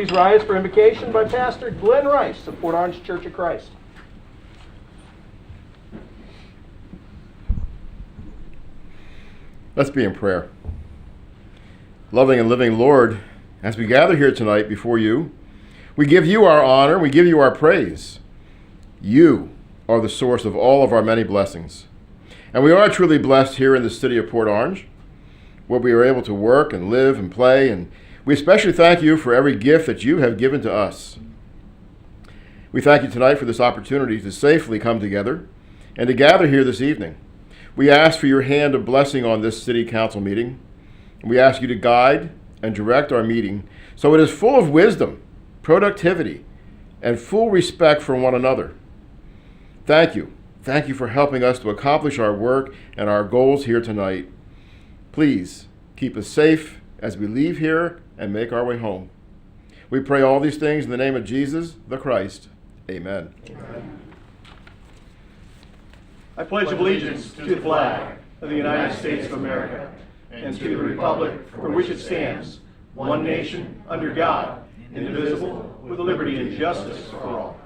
please rise for invocation by Pastor Glenn Rice of Port Orange Church of Christ. Let's be in prayer. Loving and living Lord, as we gather here tonight before you, we give you our honor, we give you our praise. You are the source of all of our many blessings. And we are truly blessed here in the city of Port Orange, where we are able to work and live and play, and we especially thank you for every gift that you have given to us. We thank you tonight for this opportunity to safely come together and to gather here this evening. We ask for your hand of blessing on this city council meeting. We ask you to guide and direct our meeting so it is full of wisdom, productivity, and full respect for one another. Thank you. Thank you for helping us to accomplish our work and our goals here tonight. Please keep us safe as we leave here and make our way home. We pray all these things in the name of Jesus, the Christ. Amen. Amen. I pledge allegiance to the flag of the United States of America and to the republic for which it stands, one nation, under God, indivisible, with liberty and justice for all.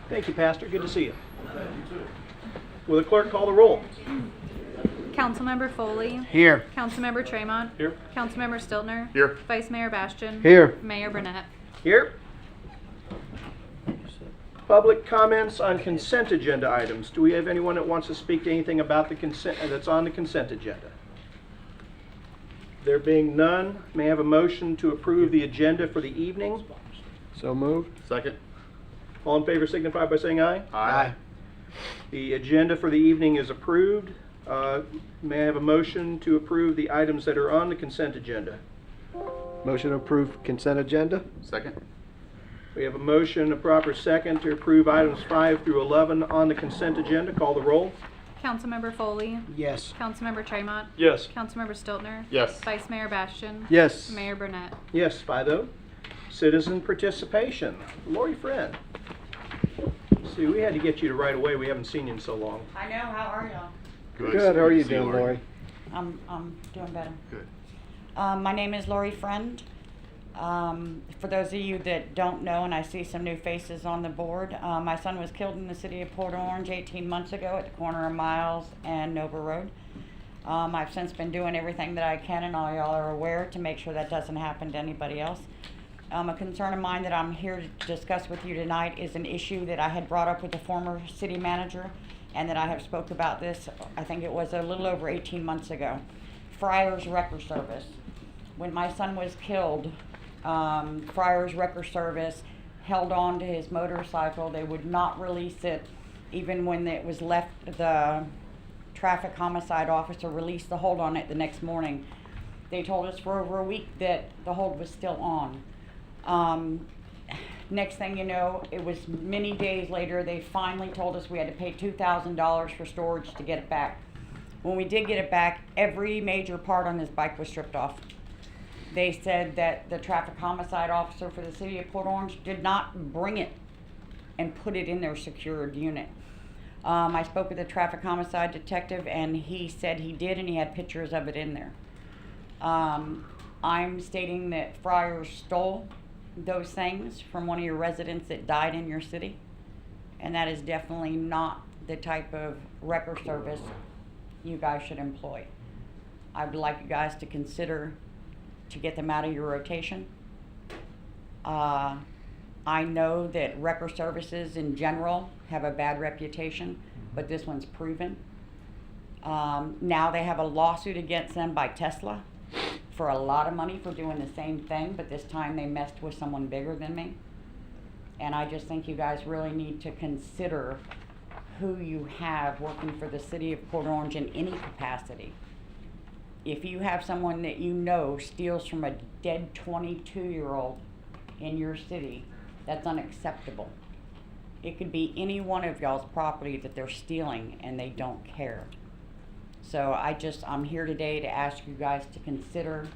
Thank you, Pastor. Good to see you. Will the clerk call the roll? Councilmember Foley. Here. Councilmember Tremont. Here. Councilmember Stiltner. Here. Vice Mayor Bastian. Here. Mayor Burnett. Here. Public comments on consent agenda items. Do we have anyone that wants to speak to anything about the consent that's on the consent agenda? There being none, may I have a motion to approve the agenda for the evening? So moved. Second. All in favor signify by saying aye. Aye. The agenda for the evening is approved. May I have a motion to approve the items that are on the consent agenda? Motion to approve consent agenda? Second. We have a motion, a proper second, to approve items 5 through 11 on the consent agenda. Call the roll. Councilmember Foley. Yes. Councilmember Tremont. Yes. Councilmember Stiltner. Yes. Vice Mayor Bastian. Yes. Mayor Burnett. Yes, 5-0. Citizen participation. Lori Friend. See, we had to get you to right away. We haven't seen you in so long. I know. How are y'all? Good. How are you doing, Lori? I'm doing better. Good. My name is Lori Friend. For those of you that don't know, and I see some new faces on the board, my son was killed in the city of Port Orange 18 months ago at the corner of Miles and Nova Road. I've since been doing everything that I can, and all y'all are aware, to make sure that doesn't happen to anybody else. A concern of mine that I'm here to discuss with you tonight is an issue that I had brought up with the former city manager, and that I have spoke about this, I think it was a little over 18 months ago. Friars Wrecker Service. When my son was killed, Friars Wrecker Service held on to his motorcycle. They would not release it even when it was left. The traffic homicide officer released the hold on it the next morning. They told us for over a week that the hold was still on. Next thing you know, it was many days later, they finally told us we had to pay $2,000 for storage to get it back. When we did get it back, every major part on this bike was stripped off. They said that the traffic homicide officer for the city of Port Orange did not bring it and put it in their secured unit. I spoke with the traffic homicide detective, and he said he did, and he had pictures of it in there. I'm stating that Friars stole those things from one of your residents that died in your city, and that is definitely not the type of wrecker service you guys should employ. I would like you guys to consider to get them out of your rotation. I know that wrecker services in general have a bad reputation, but this one's proven. Now they have a lawsuit against them by Tesla for a lot of money for doing the same thing, but this time they messed with someone bigger than me. And I just think you guys really need to consider who you have working for the city of Port Orange in any capacity. If you have someone that you know steals from a dead 22-year-old in your city, that's unacceptable. It could be any one of y'all's property that they're stealing and they don't care. So I'm here today to ask you guys to consider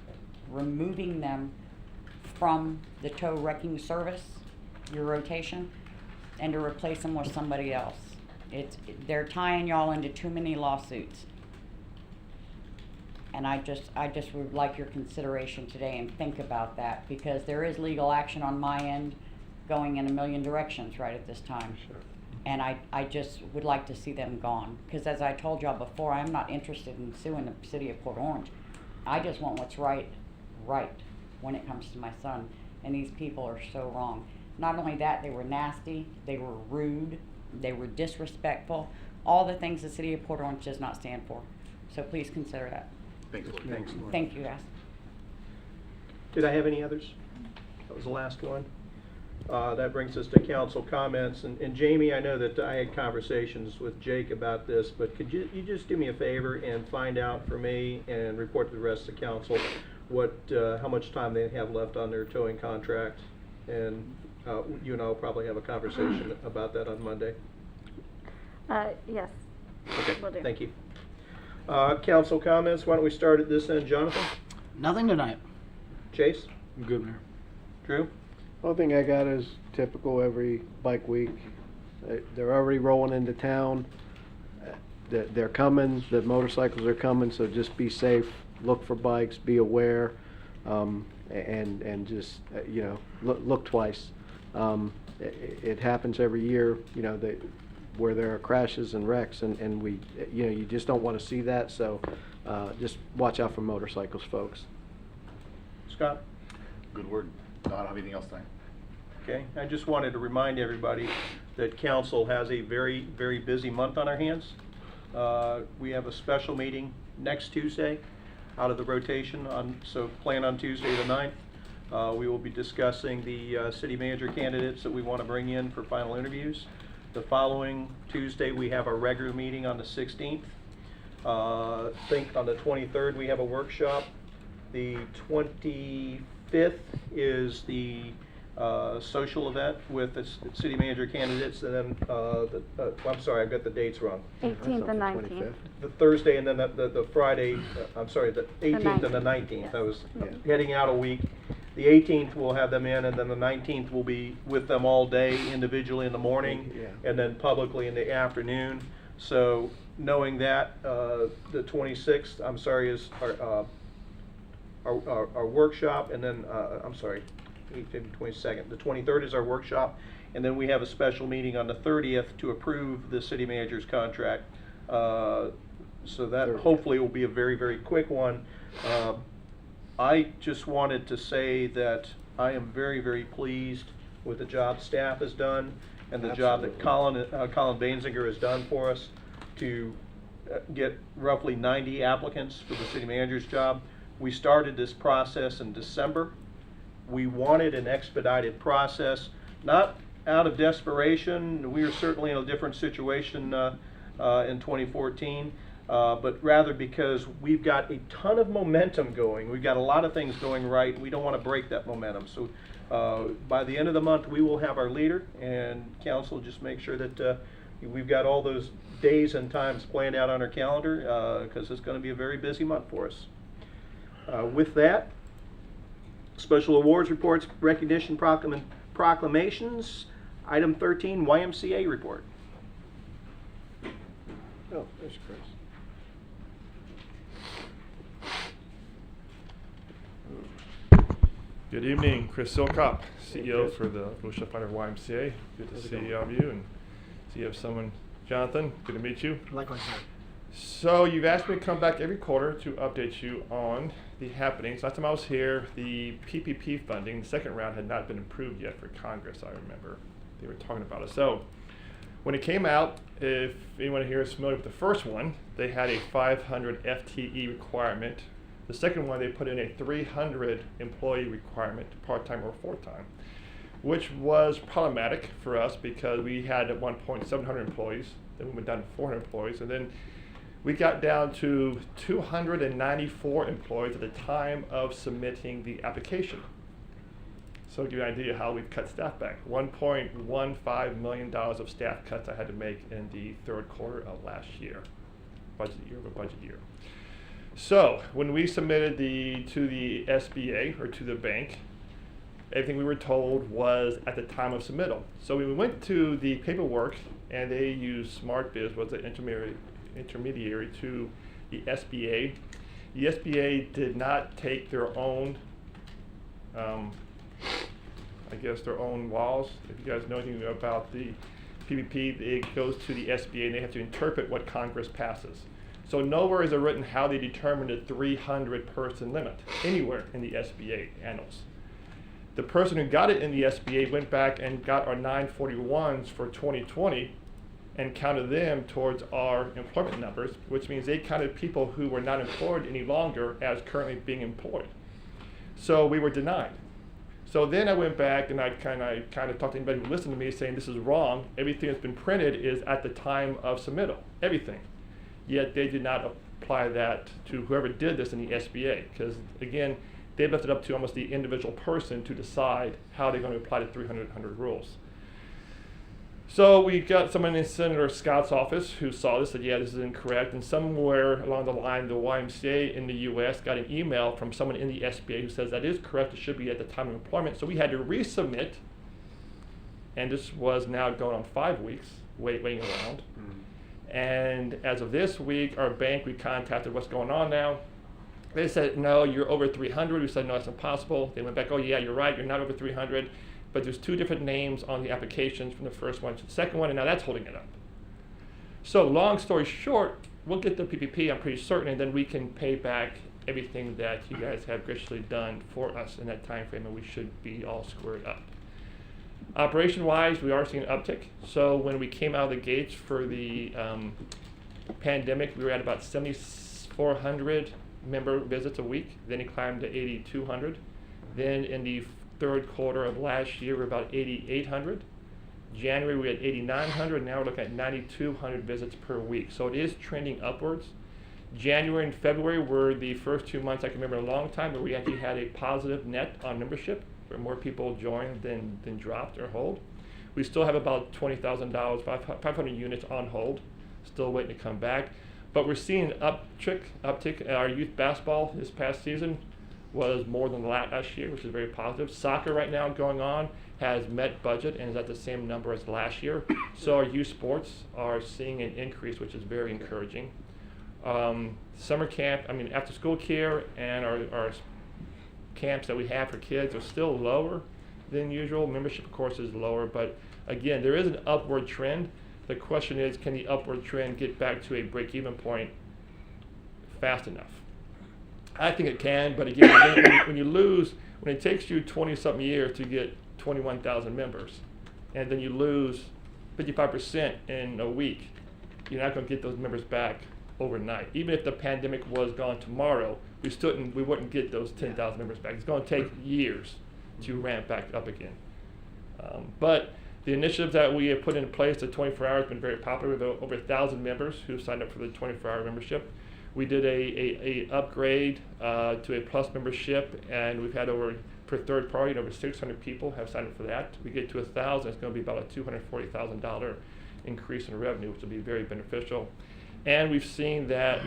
removing them from the tow wrecking service, your rotation, and to replace them with somebody else. They're tying y'all into too many lawsuits. And I just would like your consideration today and think about that, because there is legal action on my end going in a million directions right at this time. And I just would like to see them gone, because as I told y'all before, I'm not interested in suing the city of Port Orange. I just want what's right when it comes to my son, and these people are so wrong. Not only that, they were nasty, they were rude, they were disrespectful, all the things the city of Port Orange does not stand for. So please consider that. Thanks, Lori. Thank you, guys. Did I have any others? That was the last one. That brings us to council comments. And Jamie, I know that I had conversations with Jake about this, but could you just do me a favor and find out for me and report to the rest of the council how much time they have left on their towing contract? And you and I will probably have a conversation about that on Monday. Yes. Okay, Will do. thank you. Council comments, why don't we start at this end? Jonathan? Nothing tonight. Chase? I'm good, Mayor. Drew? Only thing I got is typical every bike week. They're already rolling into town. They're coming, the motorcycles are coming, so just be safe, look for bikes, be aware, and just, look twice. It happens every year, where there are crashes and wrecks, and we, you just don't want to see that, so just watch out for motorcycles, folks. Scott? Good word. No, I don't have anything else tonight. Okay, I just wanted to remind everybody that council has a very, very busy month on our hands. We have a special meeting next Tuesday out of the rotation, so plan on Tuesday the 9th. We will be discussing the city manager candidates that we want to bring in for final interviews. The following Tuesday, we have our regular meeting on the 16th. I think on the 23rd, we have a workshop. The 25th is the social event with the city manager candidates, and then, I'm sorry, I've got the dates wrong. 18th and 19th. 25th. The Thursday and then the Friday, I'm sorry, the 18th and the 19th. I was Yeah. heading out a week. The 18th, we'll have them in, and then the 19th, we'll be with them all day individually in the morning, Yeah. and then publicly in the afternoon. So knowing that, the 26th, I'm sorry, is our workshop, and then, I'm sorry, 22nd. The 23rd is our workshop, and then we have a special meeting on the 30th to approve the city manager's contract. So that 30th. hopefully will be a very, very quick one. I just wanted to say that I am very, very pleased with the job staff has done and the job that Colin Banzinger has done for us to get roughly 90 applicants for the city manager's job. We started this process in December. We wanted an expedited process, not out of desperation. We are certainly in a different situation in 2014. But rather because we've got a ton of momentum going. We've got a lot of things going right. We don't want to break that momentum. So by the end of the month, we will have our leader, and council just make sure that we've got all those days and times planned out on our calendar, because it's going to be a very busy month for us. With that, special awards reports, recognition proclamations. Item 13, YMCA report. Oh, there's Chris. Good evening, Chris Silcott, CEO for the Volusia Fighter YMCA. Good to see all of you, and see you have someone, Jonathan. Good to meet you. Likewise, sir. So you've asked me to come back every quarter to update you on the happenings. Last time I was here, the PPP funding, the second round, had not been approved yet for Congress. I remember they were talking about it. So when it came out, if anyone here is familiar with the first one, they had a 500 FTE requirement. The second one, they put in a 300 employee requirement, part-time or full-time, which was problematic for us because we had at one point 700 employees, then we went down to 400 employees, and then we got down to 294 employees at the time of submitting the application. So to give you an idea how we've cut staff back. $1.15 million of staff cuts I had to make in the third quarter of last year, budget year. So when we submitted to the SBA or to the bank, everything we were told was at the time of submittal. So we went to the paperwork, and they used SmartBiz, was the intermediary to the SBA, The SBA did not take their own, I guess, their own laws. If you guys know anything about the PPP, it goes to the SBA and they have to interpret what Congress passes. So nowhere is it written how they determined a 300-person limit anywhere in the SBA annals. The person who got it in the SBA went back and got our 941s for 2020 and counted them towards our employment numbers, which means they counted people who were not employed any longer as currently being employed. So we were denied. So then I went back and I kind of talked to anybody who listened to me saying this is wrong. Everything that's been printed is at the time of submittal, everything. Yet they did not apply that to whoever did this in the SBA, because again, they left it up to almost the individual person to decide how they're going to apply the 300 rules. So we got someone in Senator Scott's office who saw this, said, yeah, this is incorrect. And somewhere along the line, the YMCA in the US got an email from someone in the SBA who says that is correct, it should be at the time of employment. So we had to resubmit, and this was now going on 5 weeks, waiting around. And as of this week, our bank, we contacted what's going on now. They said, no, you're over 300. We said, no, that's impossible. They went back, oh yeah, you're right, you're not over 300. But there's 2 different names on the applications from the first one to the second one, and now that's holding it up. So long story short, we'll get the PPP, I'm pretty certain, and then we can pay back everything that you guys have graciously done for us in that time frame, and we should be all squared up. Operation-wise, we are seeing an uptick. So when we came out of the gates for the pandemic, we were at about 7,400 member visits a week. Then it climbed to 8,200. Then in the third quarter of last year, we're about 8,800. January, we had 8,900. Now we're looking at 9,200 visits per week. So it is trending upwards. January and February were the first 2 months I can remember in a long time where we actually had a positive net on membership, where more people joined than dropped or hold. We still have about $20,000, 500 units on hold, still waiting to come back. But we're seeing an uptick in our youth basketball this past season was more than last year, which is very positive. Soccer right now going on has met budget and is at the same number as last year. So our youth sports are seeing an increase, which is very encouraging. Summer camp, after school care and our camps that we have for kids are still lower than usual. Membership, of course, is lower, but again, there is an upward trend. The question is, can the upward trend get back to a break-even point fast enough? I think it can, but again, when it takes you 20-something years to get 21,000 members, and then you lose 55% in a week, you're not going to get those members back overnight. Even if the pandemic was gone tomorrow, we wouldn't get those 10,000 members back. It's going to take years to ramp back up again. But the initiatives that we have put in place, the 24 hours, have been very popular. We have over 1,000 members who signed up for the 24-hour membership. We did a upgrade to a plus membership, and we've had per third party, over 600 people have signed up for that. We get to 1,000, it's going to be about a $240,000 increase in revenue, which will be very beneficial. And we've seen that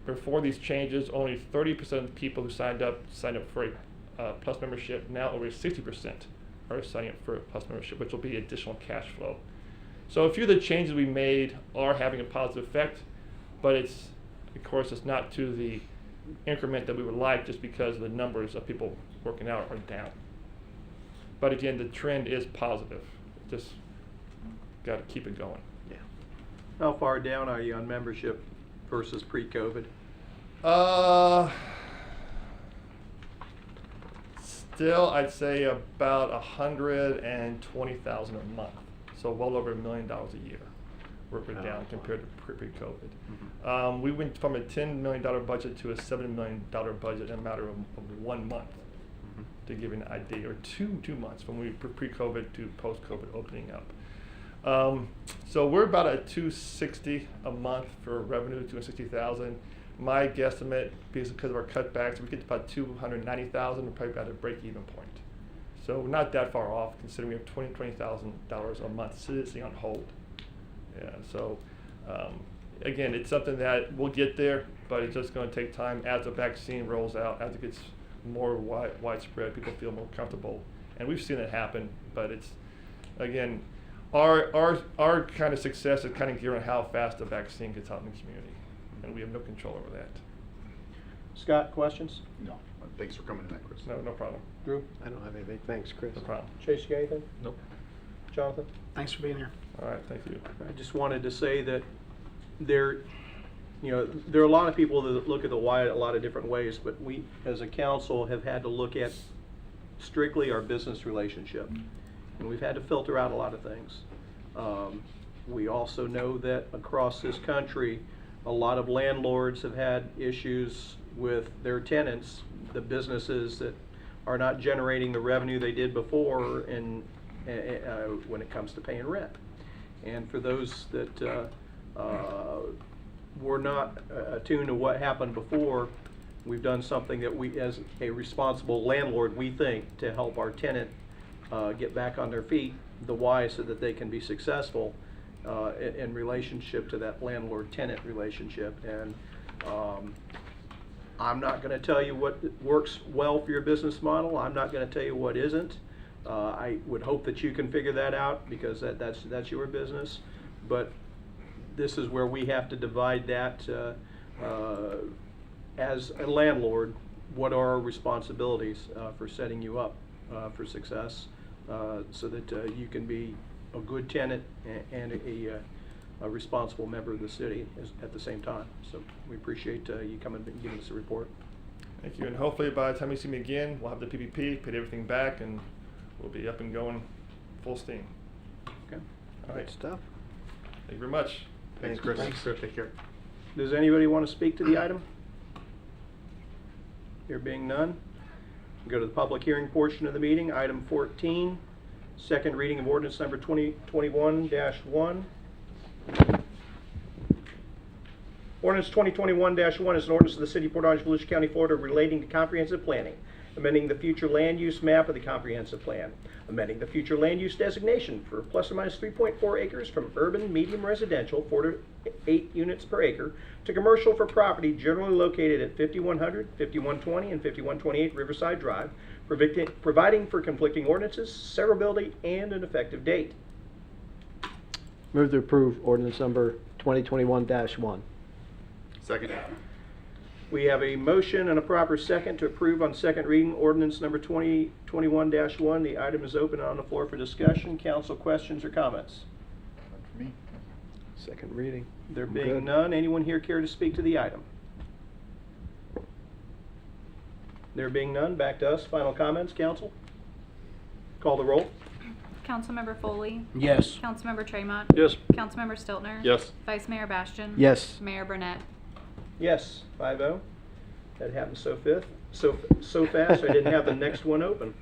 before these changes, only 30% of the people who signed up for a plus membership. Now over 60% are signing up for a plus membership, which will be additional cash flow. So a few of the changes we made are having a positive effect, but of course, it's not to the increment that we would like, just because the numbers of people working out are down. But again, the trend is positive. Just got to keep it going. Yeah. How far down are you on membership versus pre-COVID? Still, I'd say about 120,000 a month. So well over $1 million a year. We're down compared to pre-COVID. We went from a $10 million budget to a $7 million budget in a matter of 1 month, to give you an idea, or two months from pre-COVID to post-COVID opening up. So we're about at $260 a month for revenue, $260,000. My guesstimate, because of our cutbacks, we get to about $290,000. We're probably about a break-even point. So we're not that far off, considering we have $20,000 a month sitting on hold. Yeah, so again, it's something that we'll get there, but it's just going to take time as the vaccine rolls out, as it gets more widespread, people feel more comfortable. And we've seen it happen, but it's, again, our kind of success is kind of geared on how fast the vaccine gets out in the community, and we have no control over that. Scott, questions? No, thanks for coming tonight, Chris. No problem. Drew? I don't have anything. Thanks, Chris. No problem. Chase, you got anything? Nope. Jonathan? Thanks for being here. All right, thank you. I just wanted to say that there, there are a lot of people that look at the Y a lot of different ways, but we, as a council, have had to look at strictly our business relationship. And we've had to filter out a lot of things. We also know that across this country, a lot of landlords have had issues with their tenants, the businesses that are not generating the revenue they did before and when it comes to paying rent. And for those that were not attuned to what happened before, we've done something that we, as a responsible landlord, we think to help our tenant get back on their feet, the why, so that they can be successful in relationship to that landlord-tenant relationship. And I'm not going to tell you what works well for your business model. I'm not going to tell you what isn't. I would hope that you can figure that out, because that's your business. But this is where we have to divide that as a landlord. What are our responsibilities for setting you up for success, so that you can be a good tenant and a responsible member of the city at the same time. So we appreciate you coming and giving us a report. Thank you, and hopefully by the time you see me again, we'll have the PPP, paid everything back, and we'll be up and going full steam. Okay. All right, Good stuff. thank you very much. Thanks, Chris. Thanks. Take care. Does anybody want to speak to the item? There being none, go to the public hearing portion of the meeting. Item 14, second reading of ordinance number 2021-1. Ordinance 2021-1 is an ordinance of the City of Port Orange, Volusia County, Florida, relating to comprehensive planning, amending the future land use map of the comprehensive plan, amending the future land use designation for plus or minus 3.4 acres from urban medium residential, 4 to 8 units per acre, to commercial for property generally located at 5100, 5120, and 5128 Riverside Drive, providing for conflicting ordinances, severability, and an effective date. Move to approve ordinance number 2021-1. Second. We have a motion and a proper second to approve on second reading ordinance number 2021-1. The item is open and on the floor for discussion. Council, questions or comments? None for me. Second reading. There I'm being good. none, anyone here care to speak to the item? There being none, back to us. Final comments, council? Call the roll. Councilmember Foley, Yes. Councilmember Tremont, Yes. Councilmember Stiltner. Yes. Vice Mayor Bastian. Yes. Mayor Burnett. Yes, 5-0. That happened so fast I didn't have the next one open.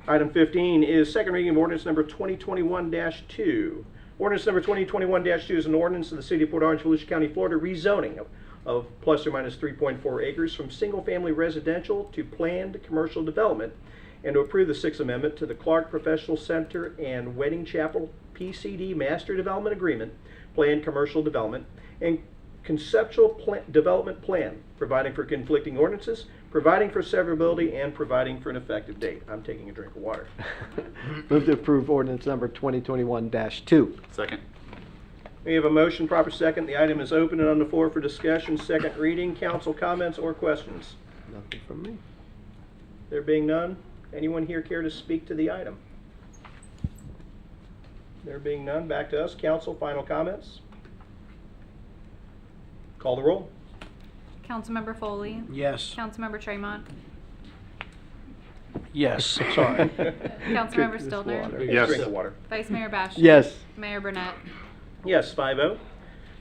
Item 15 is second reading of ordinance number 2021-2. Ordinance number 2021-2 is an ordinance of the City of Port Orange, Volusia County, Florida, rezoning of plus or minus 3.4 acres from single-family residential to planned commercial development, and to approve the Sixth Amendment to the Clark Professional Center and Wedding Chapel PCD Master Development Agreement, planned commercial development, and conceptual development plan, providing for conflicting ordinances, providing for severability, and providing for an effective date. I'm taking a drink of water. Move to approve ordinance number 2021-2. Second. We have a motion, proper second. The item is open and on the floor for discussion. Second reading. Council comments or questions? Nothing from me. There being none, anyone here care to speak to the item? There being none, back to us. Council, final comments? Call the roll. Councilmember Foley, Yes. Councilmember Tremont, Yes. Sorry. Councilmember Drink this Stiltner. water. Yes. Drink of water. Vice Mayor Bastian. Yes. Mayor Burnett. Yes, 5-0.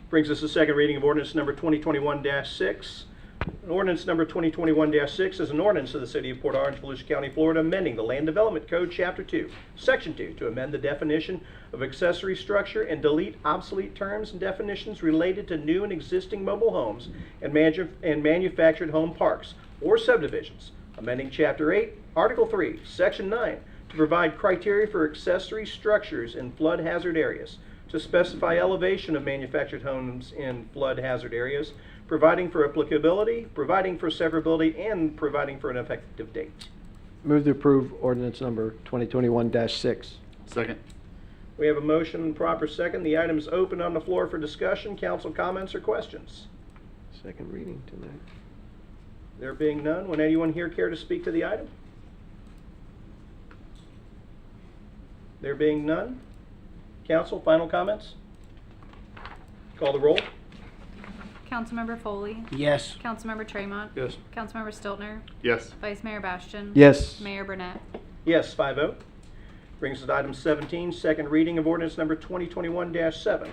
Brings us to second reading of ordinance number 2021-6. Ordinance number 2021-6 is an ordinance of the City of Port Orange, Volusia County, Florida, amending the Land Development Code, Chapter 2, Section 2, to amend the definition of accessory structure and delete obsolete terms and definitions related to new and existing mobile homes and manufactured home parks or subdivisions, amending Chapter 8, Article 3, Section 9, to provide criteria for accessory structures in flood hazard areas, to specify elevation of manufactured homes in flood hazard areas, providing for applicability, providing for severability, and providing for an effective date. Move to approve ordinance number 2021-6. Second. We have a motion and proper second. The item is open on the floor for discussion. Council comments or questions? second reading tonight. There being none, would anyone here care to speak to the item? There being none, council, final comments? Call the roll. Councilmember Foley, Yes. Councilmember Tremont, Yes. Councilmember Stiltner, Yes. Vice Mayor Bastian. Yes. Mayor Burnett. Yes, 5-0. Brings us to item 17, second reading of ordinance number 2021-7.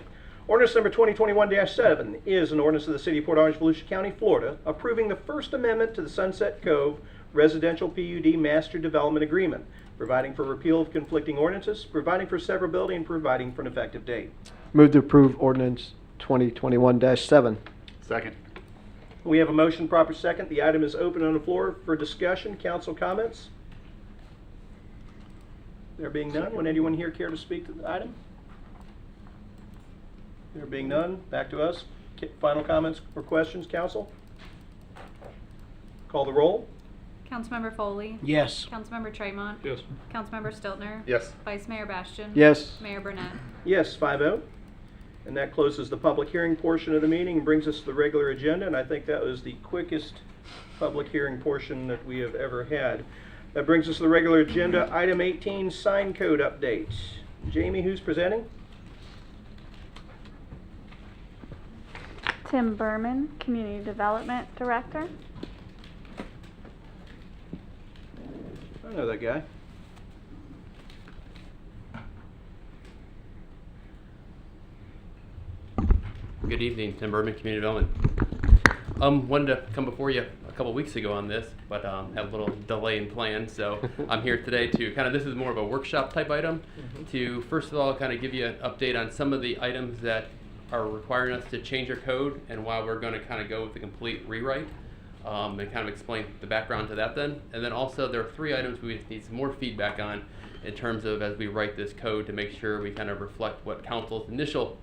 Ordinance number 2021-7 is an ordinance of the City of Port Orange, Volusia County, Florida, approving the First Amendment to the Sunset Cove Residential PUD Master Development Agreement, providing for repeal of conflicting ordinances, providing for severability, and providing for an effective date. Move to approve ordinance 2021-7. Second. We have a motion, proper second. The item is open on the floor for discussion. Council comments? There being none, would anyone here care to speak to the item? There being none, back to us. Final comments or questions, council? Call the roll. Councilmember Foley, Yes. Councilmember Tremont, Yes. Councilmember Stiltner. Yes. Vice Mayor Bastian. Yes. Mayor Burnett. Yes, 5-0. And that closes the public hearing portion of the meeting and brings us to the regular agenda, and I think that was the quickest public hearing portion that we have ever had. That brings us to the regular agenda. Item 18, sign code update. Jamie, who's presenting? Tim Berman, Community Development Director. I know that guy. Good evening, Tim Berman, Community Development. Wanted to come before you a couple weeks ago on this, but had a little delay in plans, so I'm here today to this is more of a workshop type item, to first of all kind of give you an update on some of the items that are requiring us to change our code and why we're going to kind of go with the complete rewrite, and kind of explain the background to that then. And then also there are 3 items we need some more feedback on in terms of as we write this code to make sure we kind of reflect what council's initial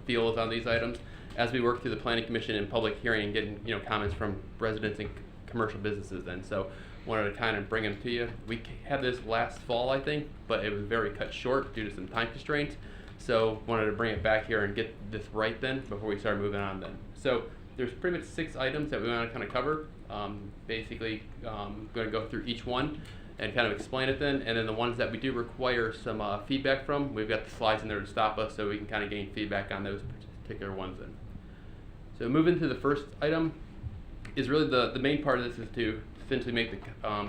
feels on these items as we work through the planning commission and public hearing and getting comments from residents and commercial businesses then. So wanted to kind of bring them to you. We had this last fall, I think, but it was very cut short due to some time constraints. So wanted to bring it back here and get this right then before we start moving on then. So there's pretty much 6 items that we want to kind of cover. Basically, going to go through each one and kind of explain it then. And then the ones that we do require some feedback from, we've got the slides in there to stop us so we can kind of gain feedback on those particular ones then. So moving to the first item is really the main part of this is to essentially make the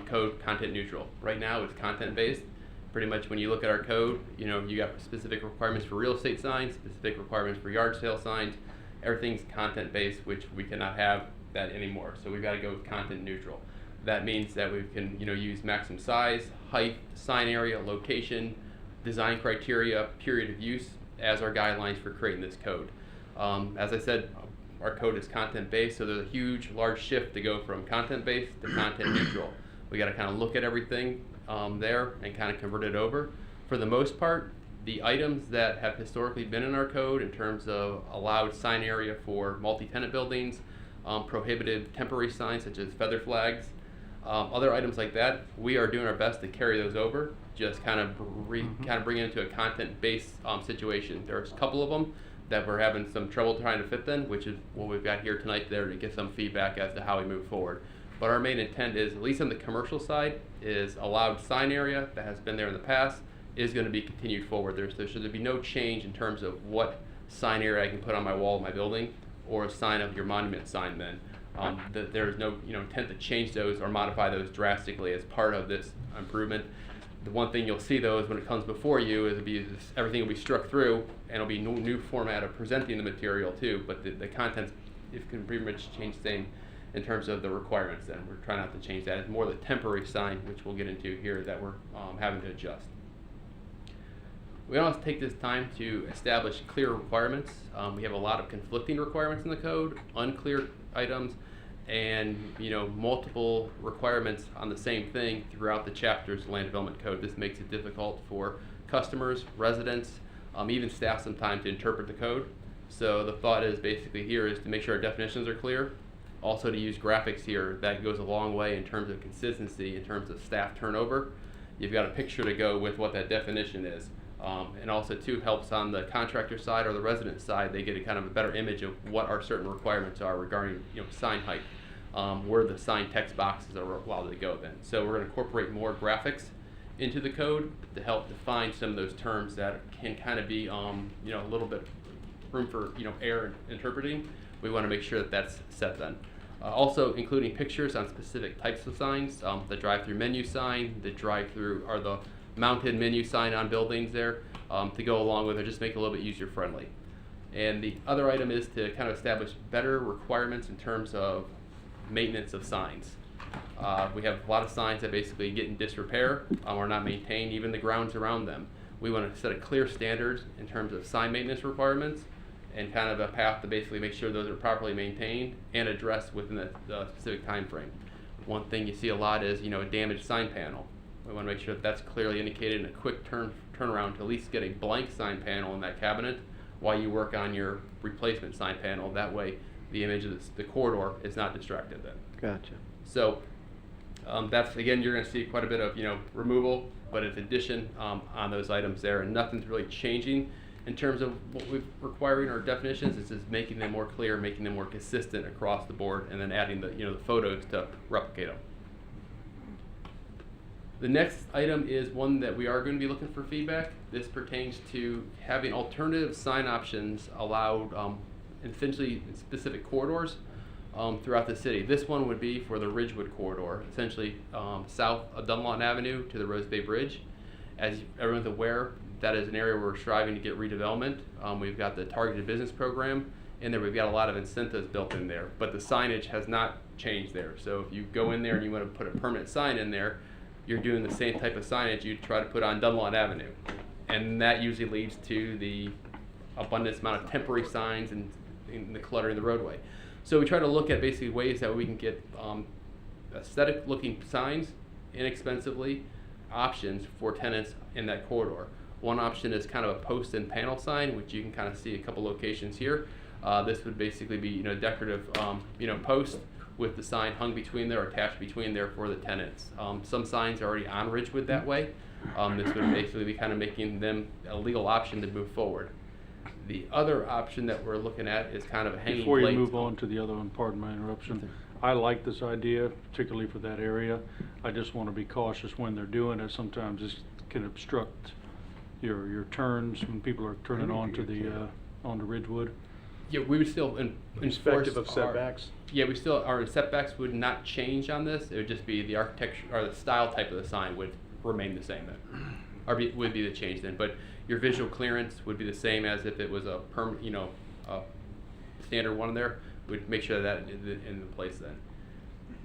code content neutral. Right now it's content based. Pretty much when you look at our code, you got specific requirements for real estate signs, specific requirements for yard sale signs. Everything's content based, which we cannot have that anymore. So we've got to go with content neutral. That means that we can use maximum size, height, sign area, location, design criteria, period of use as our guidelines for creating this code. As I said, our code is content based, so there's a large shift to go from content based to content neutral. We got to kind of look at everything there and kind of convert it over. For the most part, the items that have historically been in our code in terms of allowed sign area for multi-tenant buildings, prohibited temporary signs such as feather flags, other items like that, we are doing our best to carry those over, just kind of bring it into a content-based situation. There's a couple of them that we're having some trouble trying to fit in, which is what we've got here tonight there to get some feedback as to how we move forward. But our main intent is, at least on the commercial side, is allowed sign area that has been there in the past is going to be continued forward. There should be no change in terms of what sign area I can put on my wall of my building or a sign of your monument sign then. There is no intent to change those or modify those drastically as part of this improvement. The one thing you'll see though is when it comes before you is everything will be struck through and it'll be new format of presenting the material too, but the contents can pretty much change the same in terms of the requirements then. We're trying not to change that. It's more the temporary sign, which we'll get into here, that we're having to adjust. We also take this time to establish clear requirements. We have a lot of conflicting requirements in the code, unclear items, and multiple requirements on the same thing throughout the chapters of land development code. This makes it difficult for customers, residents, even staff sometimes to interpret the code. So the thought is basically here is to make sure our definitions are clear, also to use graphics here. That goes a long way in terms of consistency, in terms of staff turnover. You've got a picture to go with what that definition is. And also too helps on the contractor side or the resident side. They get a kind of a better image of what our certain requirements are regarding sign height, where the sign text boxes are allowed to go then. So we're going to incorporate more graphics into the code to help define some of those terms that can kind of be a little bit room for error in interpreting. We want to make sure that that's set then. Also including pictures on specific types of signs, the drive-through menu sign, the drive-through or the mounted menu sign on buildings there, to go along with it, just make it a little bit user friendly. And the other item is to kind of establish better requirements in terms of maintenance of signs. We have a lot of signs that basically get in disrepair or not maintained, even the grounds around them. We want to set a clear standards in terms of sign maintenance requirements and kind of a path to basically make sure those are properly maintained and addressed within the specific time frame. One thing you see a lot is a damaged sign panel. We want to make sure that that's clearly indicated in a quick turnaround to at least get a blank sign panel in that cabinet while you work on your replacement sign panel. That way the image of the corridor is not distracted then. Gotcha. So that's, again, you're going to see quite a bit of removal, but it's addition on those items there, and nothing's really changing in terms of what we're requiring our definitions. It's just making them more clear, making them more consistent across the board, and then adding the the photos to replicate them. The next item is one that we are going to be looking for feedback. This pertains to having alternative sign options allowed essentially in specific corridors throughout the city. This one would be for the Ridgewood corridor, essentially south of Dunlawton Avenue to the Rose Bay Bridge. As everyone's aware, that is an area where we're striving to get redevelopment. We've got the targeted business program, and then we've got a lot of incentives built in there, but the signage has not changed there. So if you go in there and you want to put a permanent sign in there, you're doing the same type of signage you try to put on Dunlawton Avenue. And that usually leads to the abundance amount of temporary signs and the clutter in the roadway. So we try to look at basically ways that we can get aesthetic looking signs inexpensively, options for tenants in that corridor. One option is kind of a post and panel sign, which you can kind of see a couple locations here. This would basically be decorative post with the sign hung between there or attached between there for the tenants. Some signs are already on Ridgewood that way. This would basically be kind of making them a legal option to move forward. The other option that we're looking at is kind of a hanging Before you blade. move on to the other one, pardon my interruption, I like this idea, particularly for that area. I just want to be cautious when they're doing it. Sometimes this can obstruct your turns when people are turning onto Ridgewood. Yeah, we would still enforce Irrespective of setbacks? Yeah, we still, our setbacks would not change on this. It would just be the architecture or the style type of the sign would remain the same then, or would be the change then. But your visual clearance would be the same as if it was a a standard one there. We'd make sure that in place then.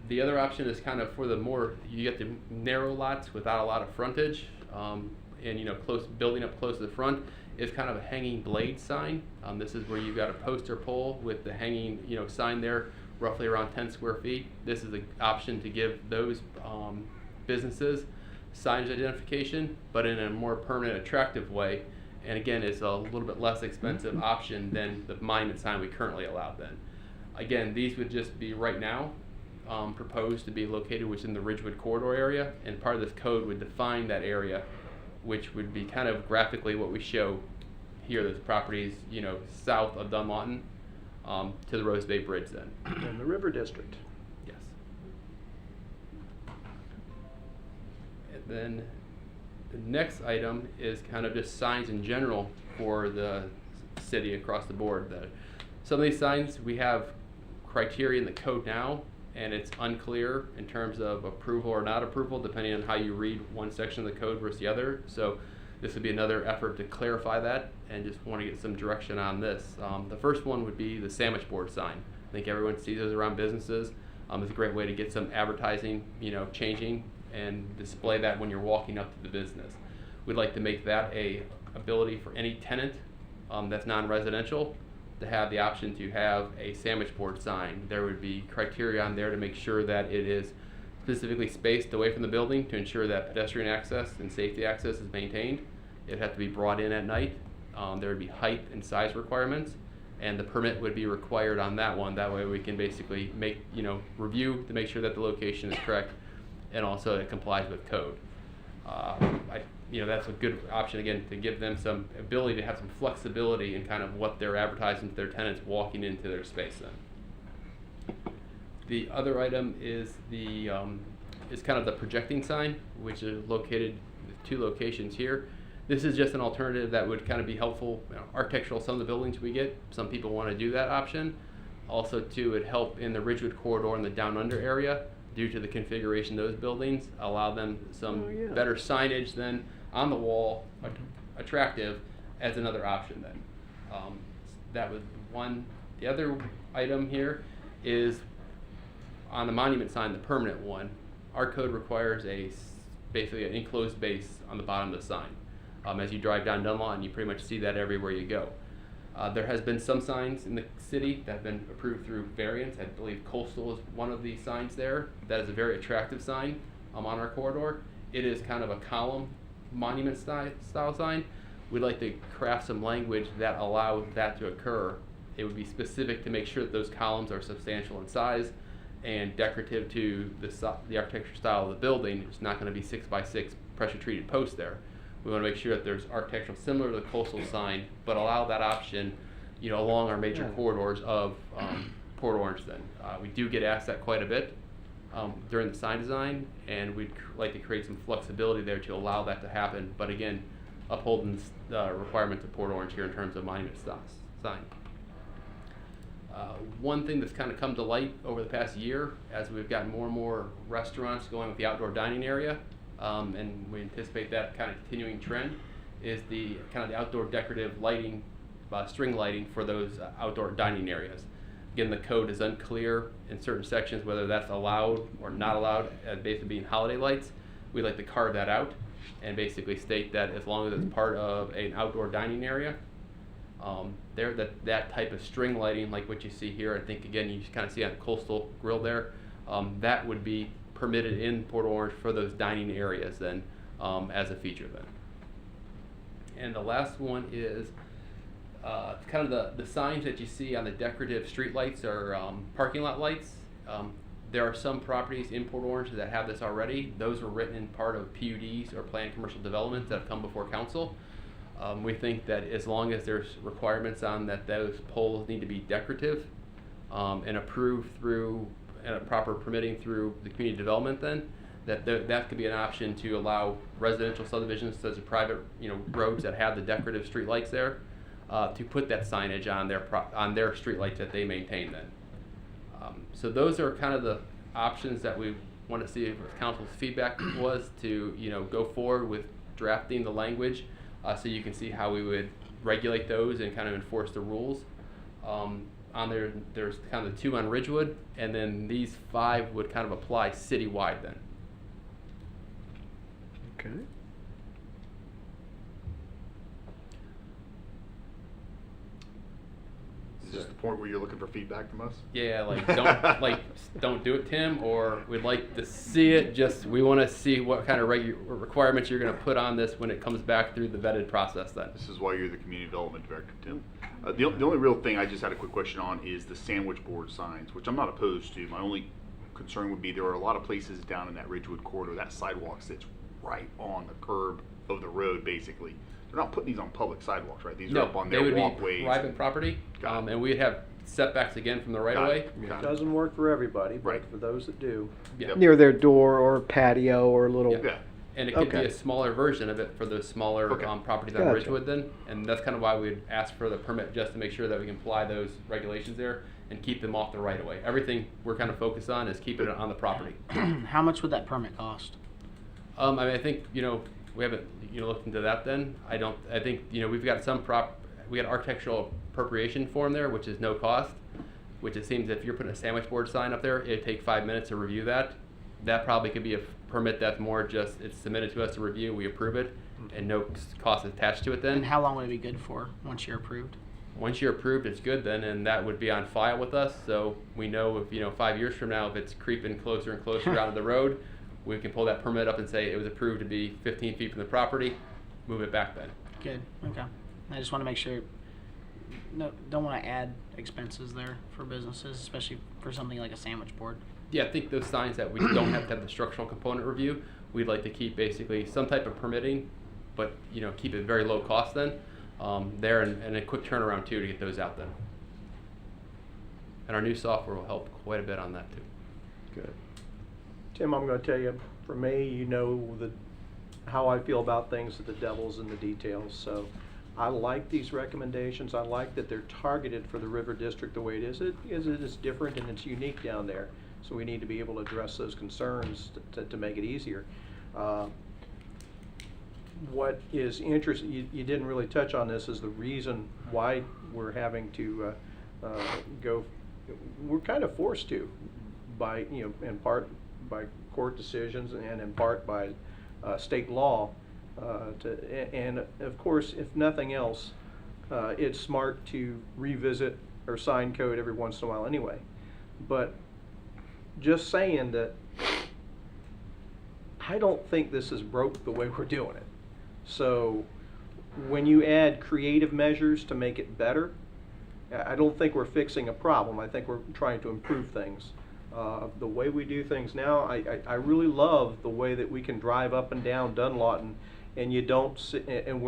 The other option is kind of for the more, you get the narrow lots without a lot of frontage, and building up close to the front is kind of a hanging blade sign. This is where you've got a poster pole with the hanging sign there, roughly around 10 square feet. This is an option to give those businesses signage identification, but in a more permanent, attractive way. And again, it's a little bit less expensive option than the monument sign we currently allow then. Again, these would just be right now proposed to be located within the Ridgewood corridor area, and part of this code would define that area, which would be kind of graphically what we show here. There's properties, south of Dunlawton to the Rose Bay Bridge then. And the River District. Yes. And then the next item is kind of just signs in general for the city across the board. Some of these signs, we have criteria in the code now, and it's unclear in terms of approval or not approval, depending on how you read one section of the code versus the other. So this would be another effort to clarify that, and just want to get some direction on this. The first one would be the sandwich board sign. I think everyone sees those around businesses. It's a great way to get some advertising, changing and display that when you're walking up to the business. We'd like to make that a ability for any tenant that's non-residential to have the option to have a sandwich board sign. There would be criteria on there to make sure that it is specifically spaced away from the building to ensure that pedestrian access and safety access is maintained. It'd have to be brought in at night. There would be height and size requirements, and the permit would be required on that one. That way we can basically make, review to make sure that the location is correct, and also it complies with code. that's a good option again to give them some ability to have some flexibility in kind of what they're advertising to their tenants walking into their space then. The other item is is kind of the projecting sign, which is located at 2 locations here. This is just an alternative that would kind of be helpful. Architectural, some of the buildings we get, some people want to do that option. Also, too, it help in the Ridgewood corridor and the down under area due to the configuration of those buildings, allow them some better signage than on the wall, attractive as another option then. That was one. The other item here is on the monument sign, the permanent one. Our code requires basically an enclosed base on the bottom of the sign. As you drive down Dunlawton, you pretty much see that everywhere you go. There has been some signs in the city that have been approved through variance. I believe Coastal is one of the signs there. That is a very attractive sign on our corridor. It is kind of a column monument style sign. We'd like to craft some language that allows that to occur. It would be specific to make sure that those columns are substantial in size and decorative to the architecture style of the building. It's not going to be 6x6 pressure treated posts there. We want to make sure that there's architectural similar to the Coastal sign, but allow that option, along our major corridors of Port Orange then. We do get asked that quite a bit during the sign design, and we'd like to create some flexibility there to allow that to happen, but again, upholding the requirements of Port Orange here in terms of monument sign. One thing that's kind of come to light over the past year, as we've gotten more and more restaurants going with the outdoor dining area, and we anticipate that kind of continuing trend, is the kind of the outdoor decorative lighting, string lighting for those outdoor dining areas. Again, the code is unclear in certain sections whether that's allowed or not allowed, basically being holiday lights. We'd like to carve that out and basically state that as long as it's part of an outdoor dining area, that type of string lighting, like what you see here, I think again you kind of see on the Coastal grill there, that would be permitted in Port Orange for those dining areas then, as a feature then. And the last one is kind of the signs that you see on the decorative street lights or parking lot lights. There are some properties in Port Orange that have this already. Those were written in part of PUDs or planned commercial developments that have come before council. We think that as long as there's requirements on that those poles need to be decorative and approved through and a proper permitting through the community development, then that could be an option to allow residential subdivisions such as private roads that have the decorative street lights there to put that signage on their street lights that they maintain then. So those are kind of the options that we want to see if council's feedback was to go forward with drafting the language, so you can see how we would regulate those and kind of enforce the rules. On there's kind of the 2 on Ridgewood, and then these 5 would kind of apply citywide then. Okay. Is this the point where you're looking for feedback from us? Yeah, don't do it, Tim, or we'd like to see it. Just we want to see what kind of requirements you're going to put on this when it comes back through the vetted process then. This is why you're the community development director, Tim. The only real thing I just had a quick question on is the sandwich board signs, which I'm not opposed to. My only concern would be there are a lot of places down in that Ridgewood corridor, that sidewalk sits right on the curb of the road, basically. They're not putting these on public sidewalks, right? These are up on they their would walkways. be private property, and we'd have setbacks again from the right of way. Got it. Doesn't work for everybody, but Right. for those that do. Yeah. Near their door or patio or a little. Yeah. And it could be Okay. a smaller version of it for those smaller Okay. properties on Gotcha. Ridgewood then, and that's kind of why we'd ask for the permit, just to make sure that we can apply those regulations there and keep them off the right of way. Everything we're kind of focused on is keeping it on the property. How much would that permit cost? I think we haven't looked into that then. I think we've got we got architectural appropriation form there, which is no cost, which it seems if you're putting a sandwich board sign up there, it'd take 5 minutes to review that. That probably could be a permit that's more just it's submitted to us to review, we approve it, and no cost attached to it then. And how long would it be good for once you're approved? Once you're approved, it's good then, and that would be on file with us, so we know if 5 years from now, if it's creeping closer and closer out of the road, we can pull that permit up and say it was approved to be 15 feet from the property, move it back then. Good, okay. I just want to make sure, don't want to add expenses there for businesses, especially for something like a sandwich board. Yeah, I think those signs that we don't have to have the structural component review, we'd like to keep basically some type of permitting but keep it very low cost then there, and a quick turnaround too to get those out then. And our new software will help quite a bit on that too. Good. Tim, I'm going to tell you, for me, how I feel about things, the devil's in the details. So I like these recommendations. I like that they're targeted for the River District the way it is. It is different and it's unique down there. So we need to be able to address those concerns to make it easier. What is interesting, you didn't really touch on this, is the reason why we're having to go. We're kind of forced to, by in part by court decisions and in part by state law. And of course, if nothing else, it's smart to revisit or sign code every once in a while anyway. But just saying that, I don't think this is broke the way we're doing it. So when you add creative measures to make it better, I don't think we're fixing a problem. I think we're trying to improve things. The way we do things now, I really love the way that we can drive up and down Dunlawton, and you don't see, and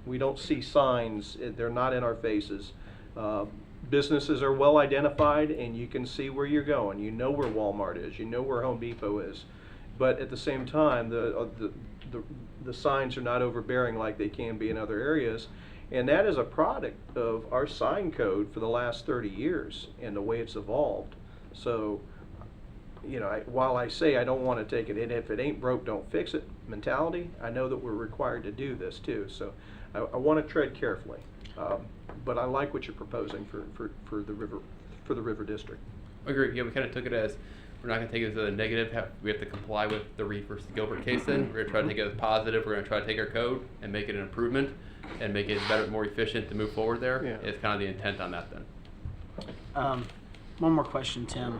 we don't see signs. They're not in our faces. Businesses are well identified, and you can see where you're going. You know where Walmart is. You know where Home Depot is. But at the same time, the signs are not overbearing like they can be in other areas. And that is a product of our sign code for the last 30 years and the way it's evolved. So, while I say I don't want to take it in, if it ain't broke, don't fix it mentality, I know that we're required to do this too. So I want to tread carefully. But I like what you're proposing for the river district. I agree. Yeah, we kind of took it as, we're not going to take it as a negative. We have to comply with the Reed versus Gilbert case then. We're going to try to take it as positive. We're going to try to take our code and make it an improvement and make it better, more efficient to move forward there. Yeah. It's kind of the intent on that then. One more question, Tim.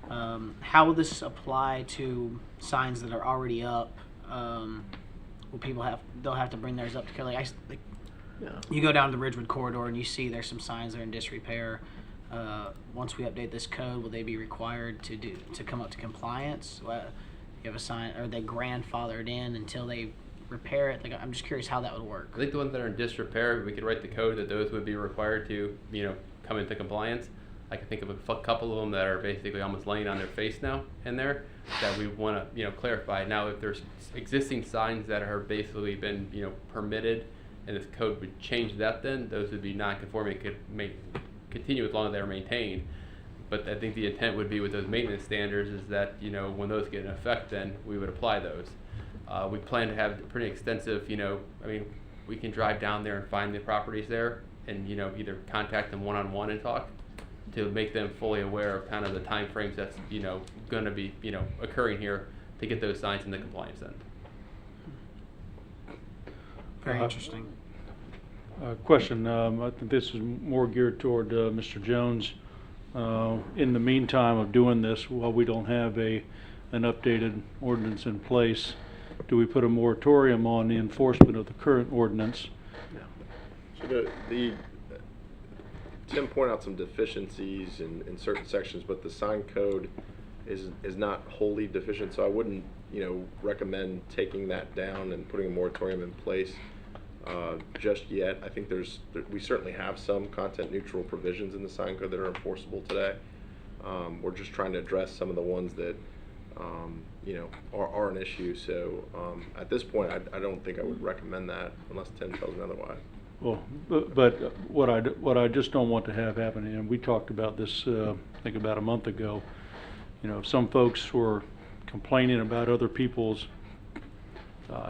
How will this apply to signs that are already up? Will people they'll have to bring theirs up to code? You go down the Ridgewood corridor and you see there's some signs that are in disrepair. Once we update this code, will they be required to come up to compliance? You have a sign, are they grandfathered in until they repair it? I'm just curious how that would work. I think the ones that are in disrepair, we could write the code that those would be required to, come into compliance. I can think of a couple of them that are basically almost laying on their face now in there that we want to, clarify. Now, if there's existing signs that are basically been, permitted, and this code would change that, then those would be non-conforming, could continue as long as they're maintained. But I think the intent would be with those maintenance standards is that, when those get in effect, then we would apply those. We plan to have pretty extensive, we can drive down there and find the properties there and, either contact them one-on-one and talk to make them fully aware of kind of the time frames that's, going to be, occurring here to get those signs into compliance then. Very interesting. Question, I think this is more geared toward Mr. Jones. In the meantime of doing this, while we don't have an updated ordinance in place, do we put a moratorium on the enforcement of the current ordinance? So Tim pointed out some deficiencies in certain sections, but the sign code is not wholly deficient, so I wouldn't recommend taking that down and putting a moratorium in place just yet. I think we certainly have some content neutral provisions in the sign code that are enforceable today. We're just trying to address some of the ones that are an issue. So at this point, I don't think I would recommend that unless Tim tells me otherwise. Well, but what I just don't want to have happen, and we talked about this I think about a month ago. Some folks were complaining about other people's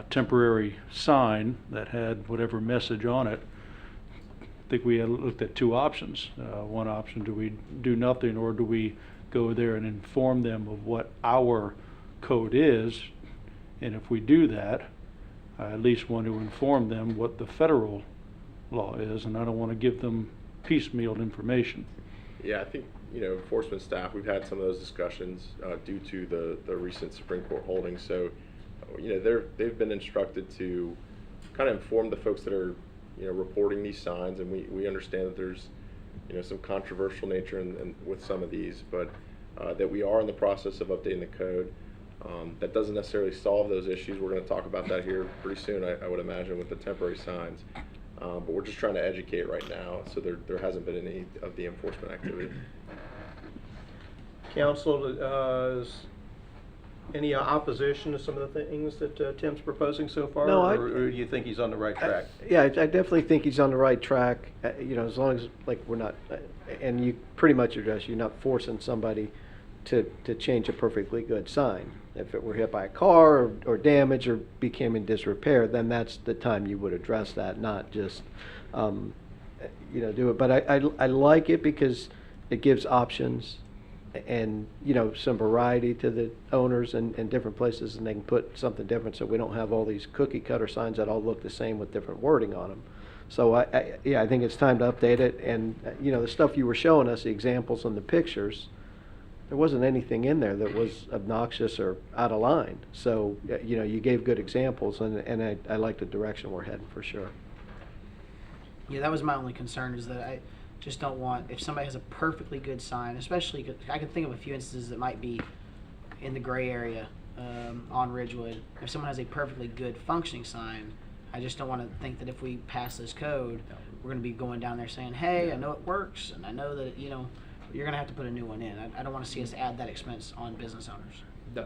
temporary sign that had whatever message on it. I think we had looked at two options. One option, do we do nothing, or do we go there and inform them of what our code is? And if we do that, I at least want to inform them what the federal law is, and I don't want to give them piecemealed information. Yeah, I think enforcement staff, we've had some of those discussions due to the recent Supreme Court holding. So they've been instructed to kind of inform the folks that are reporting these signs, and we understand that there's some controversial nature with some of these, but that we are in the process of updating the code. That doesn't necessarily solve those issues. We're going to talk about that here pretty soon, I would imagine, with the temporary signs. But we're just trying to educate right now, so there hasn't been any of the enforcement activity. Council, is any opposition to some of the things that Tim's proposing so far? No, or do you think he's on the right track? Yeah, I definitely think he's on the right track, you know, as long as, like, we're not, and you pretty much address, you're not forcing somebody to change a perfectly good sign. If it were hit by a car or damaged or became in disrepair, then that's the time you would address that, not just, you know, do it. But I like it because it gives options and, you know, some variety to the owners and different places, and they can put something different so we don't have all these cookie cutter signs that all look the same with different wording on them. So yeah, I think it's time to update it. And, you know, the stuff you were showing us, the examples and the pictures, there wasn't anything in there that was obnoxious or out of line. So, you know, you gave good examples, and I like the direction we're heading for sure. Yeah, that was my only concern, is that I just don't want, if somebody has a perfectly good sign, especially, I can think of a few instances that might be in the gray area on Ridgewood. If someone has a perfectly good functioning sign, I just don't want to think that if we pass this code, we're going to be going down there saying, hey, I know it works, and I know that, you know, you're going to have to put a new one in. I don't want to see us add that expense on business owners.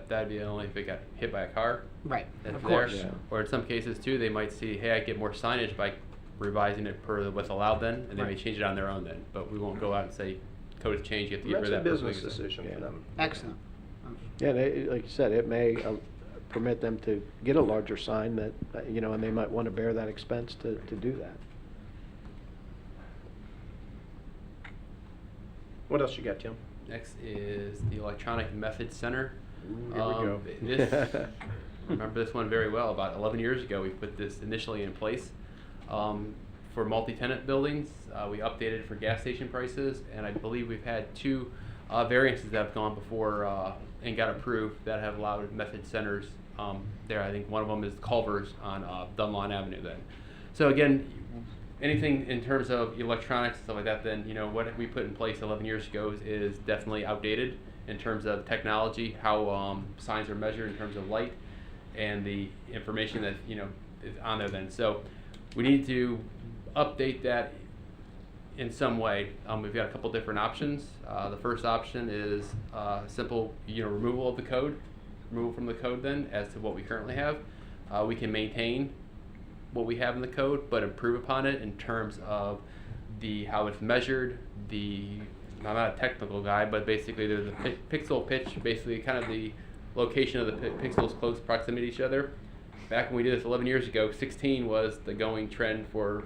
That'd be only if it got hit by a car. Right, That's of course. there. Yeah. Or in some cases too, they might see, hey, I get more signage by revising it per what's allowed then, and they may Right. change it on their own then. But we won't go out and say, code has changed, you have to get That's rid a of that. business perfectly good sign. decision for them. Excellent. Yeah, like you said, it may permit them to get a larger sign that, you know, and they might want to bear that expense to do that. What else you got, Tim? Next is the Electronic Method Center. Here we go. This, remember this one very well. About 11 years ago, we put this initially in place for multi-tenant buildings. We updated for gas station prices, and I believe we've had two variances that have gone before and got approved that have allowed method centers there. I think one of them is Culver's on Dunlawn Avenue then. So again, anything in terms of electronics, stuff like that, then, you know, what we put in place 11 years ago is definitely outdated in terms of technology, how signs are measured in terms of light, and the information that, you know, is on there then. So we need to update that in some way. We've got a couple different options. The first option is simple, you know, removal of the code, removal from the code then as to what we currently have. We can maintain what we have in the code, but improve upon it in terms of how it's measured. I'm not a technical guy, but basically there's a pixel pitch, basically kind of the location of the pixels close proximity to each other. Back when we did this 11 years ago, 16 was the going trend for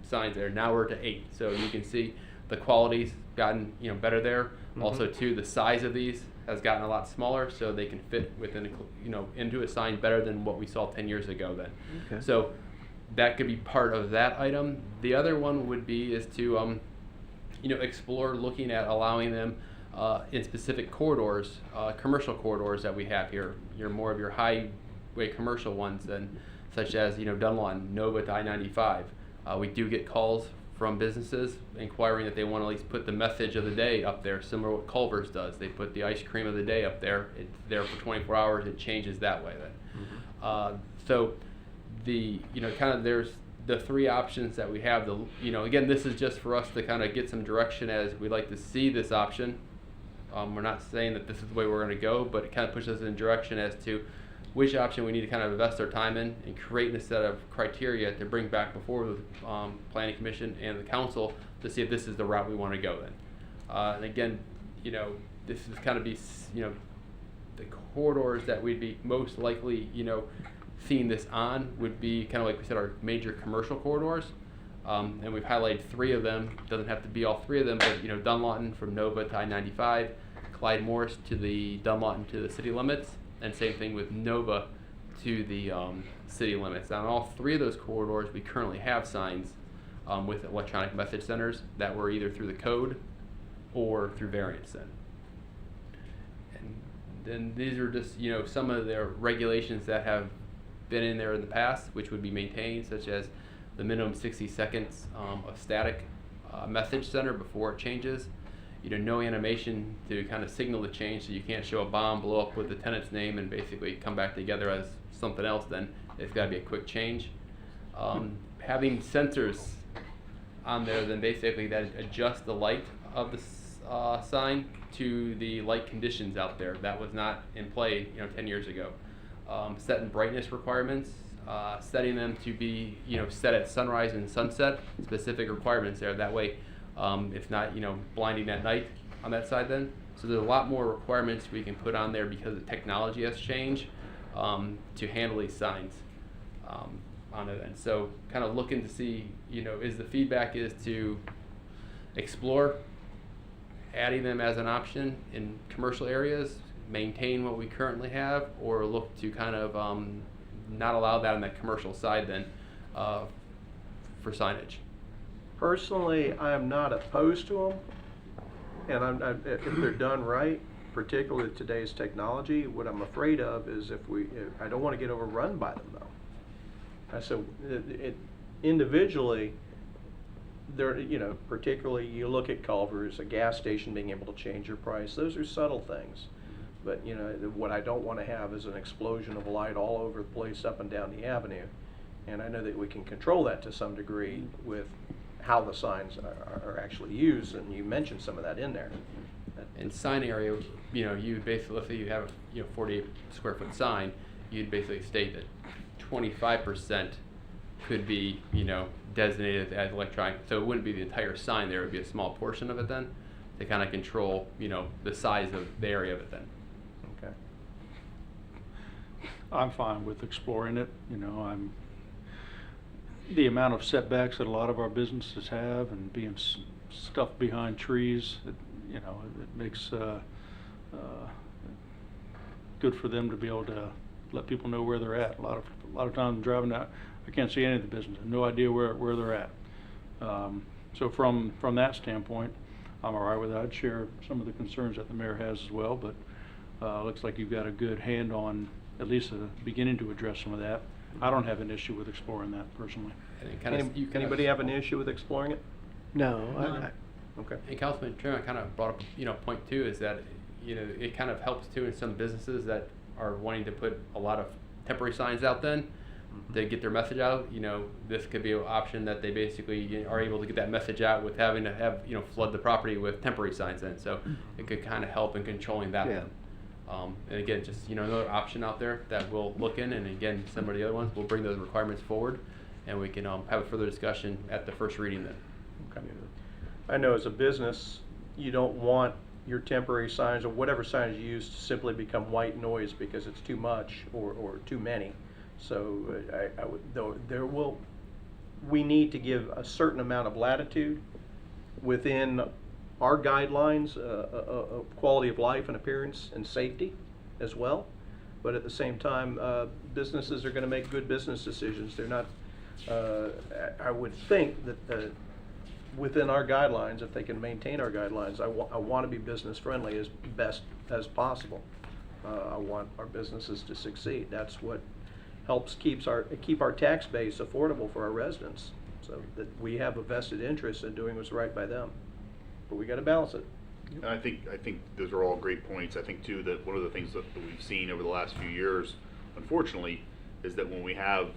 signs there. Now we're to 8, so you can see the quality's gotten, you know, better there. Mm-hmm. Also, too, the size of these has gotten a lot smaller, so they can fit within, you know, into a sign better than what we saw 10 years ago. Then, Okay. so that could be part of that item. The other one would be is to, you know, explore looking at allowing them in specific corridors, commercial corridors that we have here. You're more of your highway commercial ones than, such as, you know, Dunlawn, Nova to I-95. We do get calls from businesses inquiring that they want to at least put the message of the day up there, similar to what Culver's does. They put the ice cream of the day up there. It's there for 24 hours. It changes that way then. Mm-hmm. So you know, kind of there's the three options that we have. You know, again, this is just for us to kind of get some direction as we like to see this option. We're not saying that this is the way we're going to go, but it kind of pushes us in direction as to which option we need to kind of invest our time in and create a set of criteria to bring back before the Planning Commission and the Council to see if this is the route we want to go then. And again, you know, this is kind of you know, the corridors that we'd be most likely, you know, seeing this on would be kind of like we said, our major commercial corridors. And we've highlighted 3 of them. Doesn't have to be all 3 of them, but, you know, Dunlawton from Nova to I-95, Clyde Morris to the Dunlawton to the city limits, and same thing with Nova to the city limits. Now, on all 3 of those corridors, we currently have signs with electronic message centers that were either through the code or through variance then. And then these are just, you know, some of their regulations that have been in there in the past, which would be maintained, such as the minimum 60 seconds of static message center before it changes, no animation to kind of signal the change, so you can't show a bomb blow up with the tenant's name and basically come back together as something else, then it's got to be a quick change. Having sensors on there, then basically that adjusts the light of the sign to the light conditions out there. That was not in play, 10 years ago. Setting brightness requirements, setting them to be, set at sunrise and sunset, specific requirements there. That way, it's not, blinding at night on that side then. So there's a lot more requirements we can put on there because the technology has changed to handle these signs on it. And so kind of looking to see, is the feedback is to explore adding them as an option in commercial areas, maintain what we currently have, or look to kind of not allow that on that commercial side then for signage. Personally, I am not opposed to them, and if they're done right, particularly with today's technology. What I'm afraid of is I don't want to get overrun by them though. So individually, there, particularly you look at Culver's, a gas station being able to change your price. Those are subtle things. But what I don't want to have is an explosion of light all over the place, up and down the avenue. And I know that we can control that to some degree with how the signs are actually used, and you mentioned some of that in there. In sign area, you basically, let's say you have a 48 square foot sign, you'd basically state that 25% could be, designated as electronic. So it wouldn't be the entire sign there, it would be a small portion of it then, to kind of control, the size of the area of it then. Okay. I'm fine with exploring it. The amount of setbacks that a lot of our businesses have and being stuffed behind trees, it makes good for them to be able to let people know where they're at. A lot of times I'm driving out, I can't see any of the business, I have no idea where they're at. So from that standpoint, I'm all right with that. I'd share some of the concerns that the mayor has as well, but looks like you've got a good hand on at least beginning to address some of that. I don't have an issue with exploring that personally. Anybody have an issue with exploring it? No, Okay. And Councilman Truman kind of brought up, point two is that, it kind of helps too in some businesses that are wanting to put a lot of temporary signs out then to get their message out. This could be an option that they basically are able to get that message out with having to have, flood the property with temporary signs then. So it could kind of help in controlling that then. And again, just, another option out there that we'll look in, and again, some of the other ones, we'll bring those requirements forward and we can have a further discussion at the first reading then. Okay. I know as a business, you don't want your temporary signs or whatever signs you use to simply become white noise because it's too much or too many. So I would, though we need to give a certain amount of latitude within our guidelines of quality of life and appearance and safety as well. But at the same time, businesses are going to make good business decisions. They're not, I would think that within our guidelines, if they can maintain our guidelines, I want to be business friendly as best as possible. I want our businesses to succeed. That's what helps keep our tax base affordable for our residents, so that we have a vested interest in doing what's right by them. But we got to balance it. And I think those are all great points. I think too that one of the things that we've seen over the last few years, unfortunately, is that when we have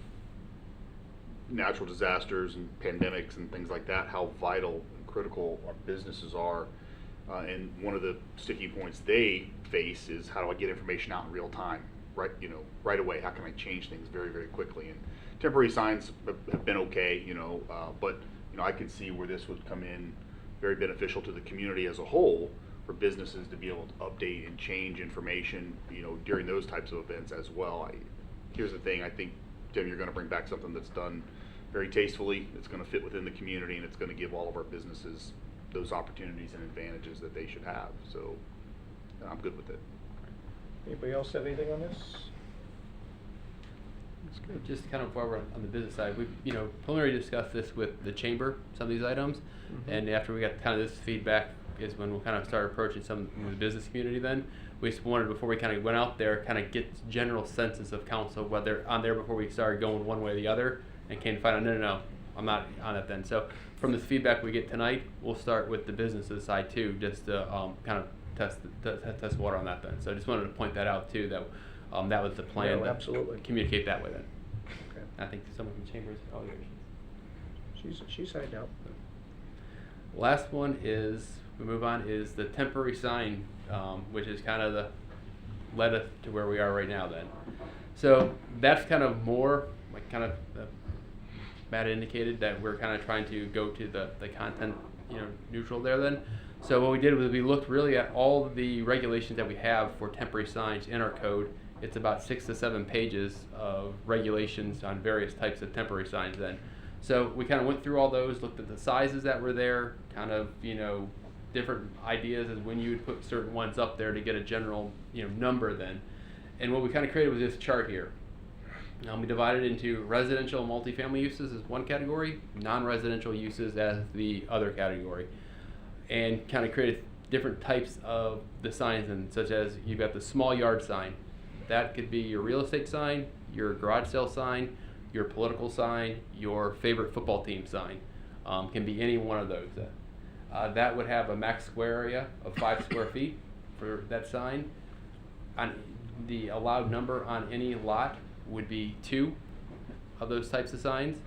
natural disasters and pandemics and things like that, how vital and critical our businesses are. And one of the sticky points they face is, how do I get information out in real time, right? Right away. How can I change things very, very quickly? And temporary signs have been okay, but I can see where this would come in very beneficial to the community as a whole, for businesses to be able to update and change information, during those types of events as well. Here's the thing, I think, Tim, you're going to bring back something that's done very tastefully, it's going to fit within the community, and it's going to give all of our businesses those opportunities and advantages that they should have. So I'm good with it. Anybody else have anything on this? That's good. Just kind of while we're on the business side, we've preliminarily discussed this with the chamber, some of these items, and after we got kind of this feedback is when we'll kind of start approaching some of the business community. Then we just wanted, before we kind of went out there, kind of get general census of council, whether on there before we started going one way or the other, and came to find out, no, I'm not on it then. So from this feedback we get tonight, we'll start with the businesses side too, just to kind of test water on that then. So I just wanted to point that out too, that that was the plan. No, to absolutely. Communicate that way then. Okay. I think someone from Chambers, oh, yours. She's signed out. Last one is, we move on, is the temporary sign, which is kind of the, led us to where we are right now then. So that's kind of more, like kind of, Matt indicated that we're kind of trying to go to the content, neutral there then. So what we did was we looked really at all the regulations that we have for temporary signs in our code. It's about 6 to 7 pages of regulations on various types of temporary signs then. So we kind of went through all those, looked at the sizes that were there, kind of, different ideas as when you would put certain ones up there to get a general, number then. And what we kind of created was this chart here. We divided into residential and multifamily uses as one category, non-residential uses as the other category. And kind of created different types of the signs, and such as you've got the small yard sign. That could be your real estate sign, your garage sale sign, your political sign, your favorite football team sign. Can be any one of those. That would have a max square area of 5 square feet for that sign. On the allowed number on any lot would be 2 of those types of signs.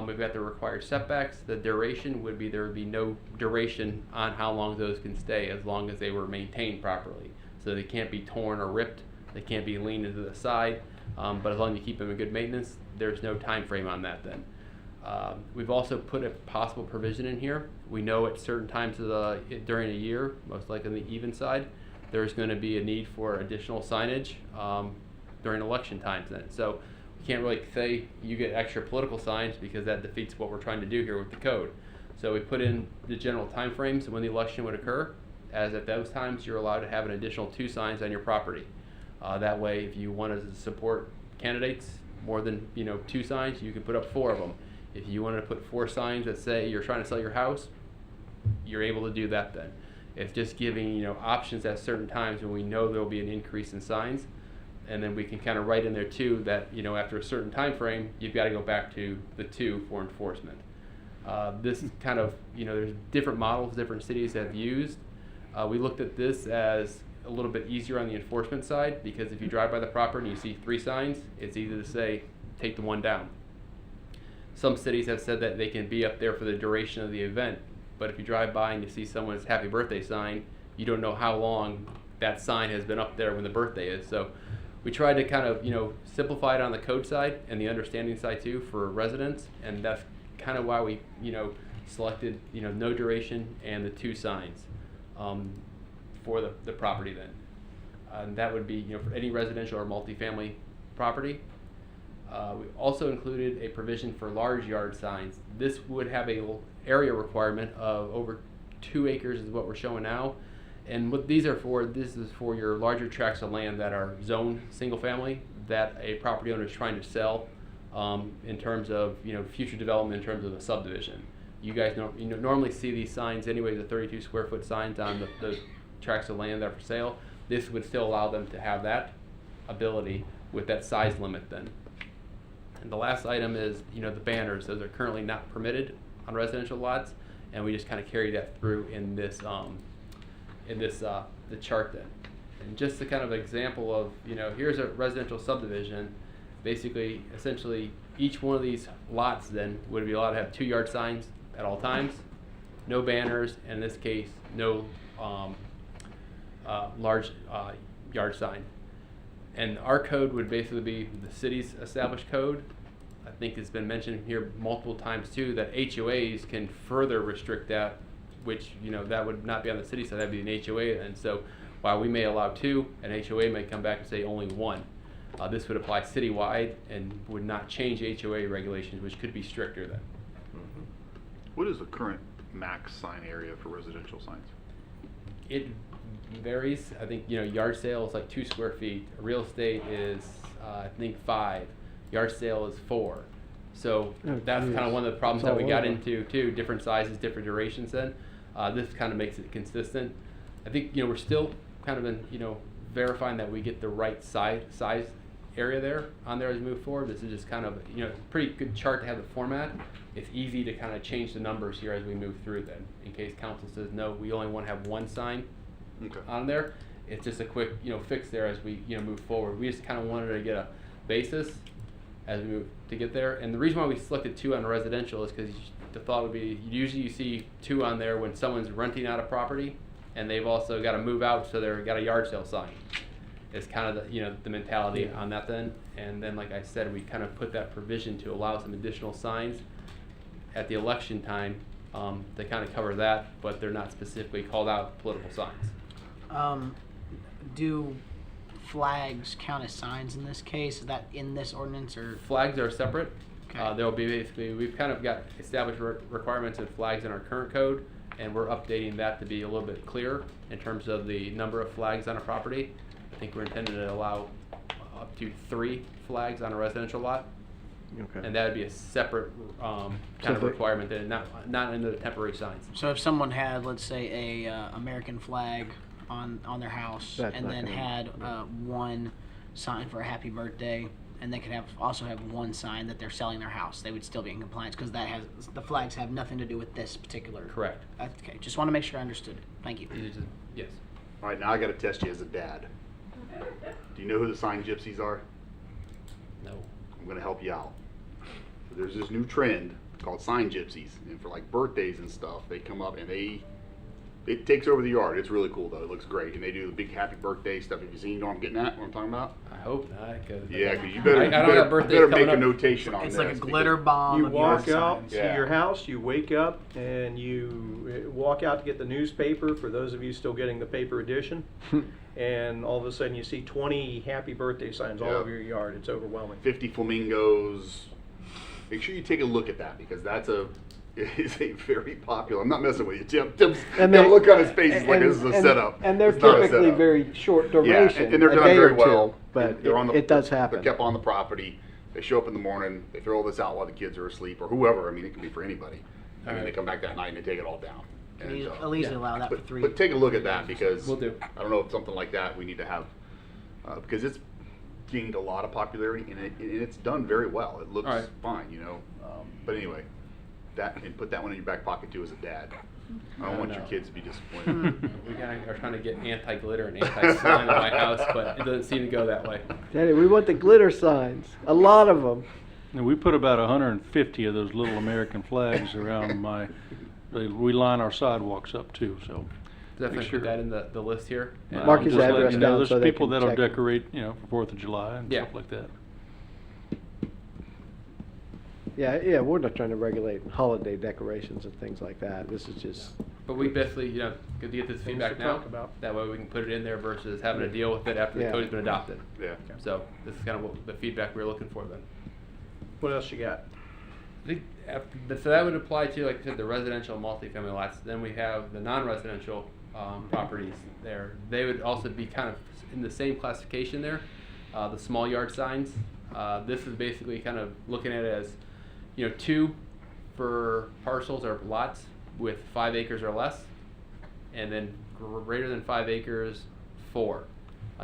We've got the required setbacks. The duration would be, there would be no duration on how long those can stay, as long as they were maintained properly. So they can't be torn or ripped. They can't be leaned into the side. But as long as you keep them in good maintenance, there's no time frame on that then. We've also put a possible provision in here. We know at certain times during a year, most likely on the even side, there's going to be a need for additional signage during election times then. So we can't really say you get extra political signs, because that defeats what we're trying to do here with the code. So we put in the general time frames when the election would occur, as at those times you're allowed to have an additional 2 signs on your property. That way, if you wanted to support candidates more than 2 signs, you can put up 4 of them. If you wanted to put 4 signs that say you're trying to sell your house, you're able to do that then. It's just giving options at certain times when we know there will be an increase in signs, and then we can kind of write in there too that after a certain time frame you've got to go back to the 2 for enforcement. This kind of there's different models different cities have used. We looked at this as a little bit easier on the enforcement side, because if you drive by the property and you see 3 signs, it's easy to say take the 1 down. Some cities have said that they can be up there for the duration of the event, but if you drive by and you see someone's happy birthday sign, you don't know how long that sign has been up there when the birthday is. So we tried to kind of simplify it on the code side and the understanding side too for residents, and that's kind of why we selected no duration and the 2 signs for the property then. And that would be for any residential or multifamily property. We also included a provision for large yard signs. This would have a area requirement of over 2 acres is what we're showing now. And what these are for, this is for your larger tracts of land that are zoned single family, that a property owner is trying to sell in terms of future development in terms of the subdivision. You guys normally see these signs anyway, the 32 square foot signs on those tracts of land that are for sale. This would still allow them to have that ability with that size limit then. And the last item is, the banners. Those are currently not permitted on residential lots, and we just kind of carry that through in this, the chart then. And just a kind of example of, here's a residential subdivision. Basically, essentially, each one of these lots then would be allowed to have 2 yard signs at all times, no banners, and in this case, no large yard sign. And our code would basically be the city's established code. I think it's been mentioned here multiple times too that HOAs can further restrict that, which that would not be on the city side, that'd be an HOA. And so while we may allow 2, an HOA may come back and say only 1. This would apply citywide and would not change HOA regulations, which could be stricter then. What is the current max sign area for residential signs? It varies. I think yard sale is like 2 square feet. Real estate is I think 5. Yard sale is 4. So that's kind of one of the problems that we got into too. Different sizes, different durations. Then this kind of makes it consistent. I think we're still kind of in verifying that we get the right size area there on there as we move forward. This is just kind of, you know, pretty good chart to have the format. It's easy to kind of change the numbers here as we move through then. In case council says, no, we only want to have one sign Okay. on there. It's just a quick, you know, fix there as we, you know, move forward. We just kind of wanted to get a basis as we move to get there. And the reason why we selected 2 on residential is because the thought would be, usually you see 2 on there when someone's renting out a property and they've also got to move out, so they've got a yard sale sign. It's kind of the, you know, the mentality on that then. And then, like I said, we kind of put that provision to allow some additional signs at the election time to kind of cover that, but they're not specifically called out political signs. Do flags count as signs in this case? Is that in this ordinance or? Flags are separate. Okay. There'll be basically, we've kind of got established requirements and flags in our current code, and we're updating that to be a little bit clearer in terms of the number of flags on a property. I think we're intended to allow up to 3 flags on a residential lot. Okay. And that would be a separate kind of requirement, and not into the temporary signs. So if someone had, let's say, a American flag on their house, That's and not then gonna- had one sign for a happy birthday, and they could also have one sign that they're selling their house, they would still be in compliance because the flags have nothing to do with this particular. Correct. Okay, just want to make sure I understood. Thank you. Yes. All right, now I got to test you as a dad. Do you know who the sign gypsies are? No. I'm going to help you out. So there's this new trend called sign gypsies, and for like birthdays and stuff, they come up and it takes over the yard. It's really cool though. It looks great, and they do the big happy birthday stuff. Have you seen? You know what I'm getting at? What I'm talking about? I hope not. Yeah, because you better, I don't have birthdays you better coming make a up. notation on It's this. like a glitter bomb. You of walk yard out signs. to Yeah. your house, you wake up, and you walk out to get the newspaper, for those of you still getting the paper edition, and all of a sudden you see 20 happy birthday signs all Yeah. over your yard. It's overwhelming. 50 flamingos. Make sure you take a look at that, because it's a very popular. I'm not messing with you, Tim. Tim's And got a they- look on his face. He's like, this is a setup. And they're It's not a typically setup. very short Yeah, duration, and they're a done day very or well. two, but They're on the- it does They're happen. kept on the property. They show up in the morning. They throw all this out while the kids are asleep, or whoever. I mean, it can be for anybody. And then they come back that night and they take it all down. Can you And, at least yeah. allow that for but, 3? but take a look at that, because Will do. I don't know if something like that we need to have, because it's gained a lot of popularity, and it's done very well. It looks All right. fine, you know. But anyway, and put that one in your back pocket too as a dad. I don't want your kids to be disappointed. We are trying to get anti-glitter and anti-sign in my house, but it doesn't seem to go that way. Daddy, we want the glitter signs, a lot of them. And we put about 150 of those little American flags around we line our sidewalks up too, so. Definitely Make sure. put that in the list here. And Mark I'll his just let address you know. down There's so they people can that'll check. decorate, for 4th of July and Yeah. stuff like that. Yeah, we're not trying to regulate holiday decorations and things like that. This is just, But we basically, good to get this Things feedback to now. talk about. That way we can put it in there versus having to deal with it after the Yeah. code's been adopted. Yeah. So this is kind of what the feedback we were looking for then. What else you got? I think so that would apply to, like I said, the residential and multifamily lots. Then we have the non-residential properties there. They would also be kind of in the same classification there. The small yard signs. This is basically kind of looking at it as, 2 for parcels or lots with 5 acres or less, and then greater than 5 acres, 4.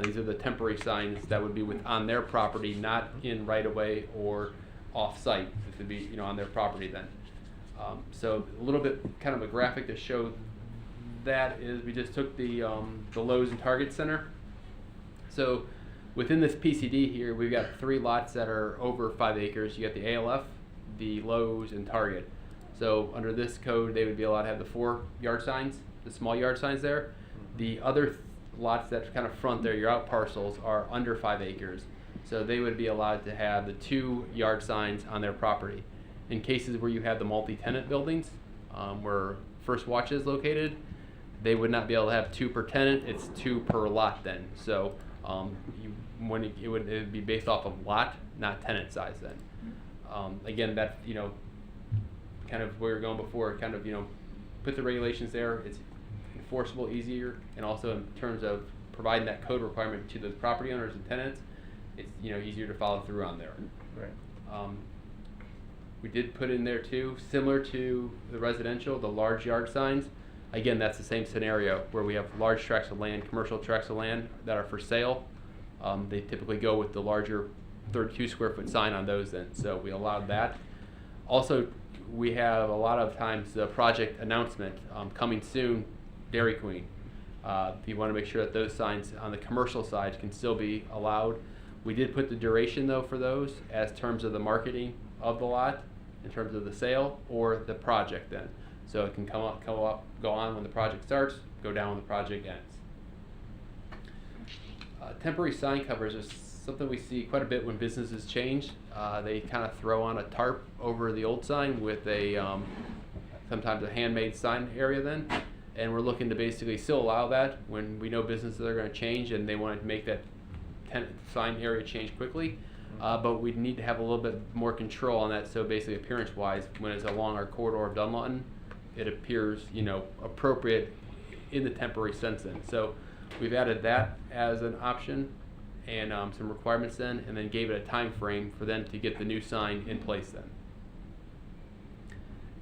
These are the temporary signs that would be on their property, not in right of way or off site. This would be, on their property then. So a little bit kind of a graphic to show that is we just took the Lowe's and Target Center. So within this PCD here, we've got 3 lots that are over 5 acres. You got the ALF, the Lowe's, and Target. So under this code, they would be allowed to have the 4 yard signs, the small yard signs there. The other lots that kind of front there, your out parcels, are under 5 acres. So they would be allowed to have the 2 yard signs on their property. In cases where you have the multi-tenant buildings, where First Watch is located, they would not be able to have 2 per tenant. It's 2 per lot then. So it would be based off of lot, not tenant size then. Again, that's kind of where you're going before. Kind of put the regulations there. It's enforceable easier, and also in terms of providing that code requirement to the property owners and tenants, it's easier to follow through on there. Right. We did put in there too, similar to the residential, the large yard signs. Again, that's the same scenario where we have large tracts of land, commercial tracts of land that are for sale. They typically go with the larger 32 square foot sign on those then, so we allowed that. Also, we have a lot of times the project announcement coming soon, Dairy Queen. You want to make sure that those signs on the commercial side can still be allowed. We did put the duration though for those as terms of the marketing of the lot, in terms of the sale or the project then. So it can come up, go on when the project starts, go down when the project ends. Temporary sign covers is something we see quite a bit when businesses change. They kind of throw on a tarp over the old sign with a sometimes a handmade sign area then, and we're looking to basically still allow that when we know businesses are going to change and they want to make that sign area change quickly. But we need to have a little bit more control on that, so basically appearance-wise, when it's along our corridor of Dunlawton, it appears, you know, appropriate in the temporary sense then. So we've added that as an option and some requirements then, and then gave it a time frame for them to get the new sign in place then.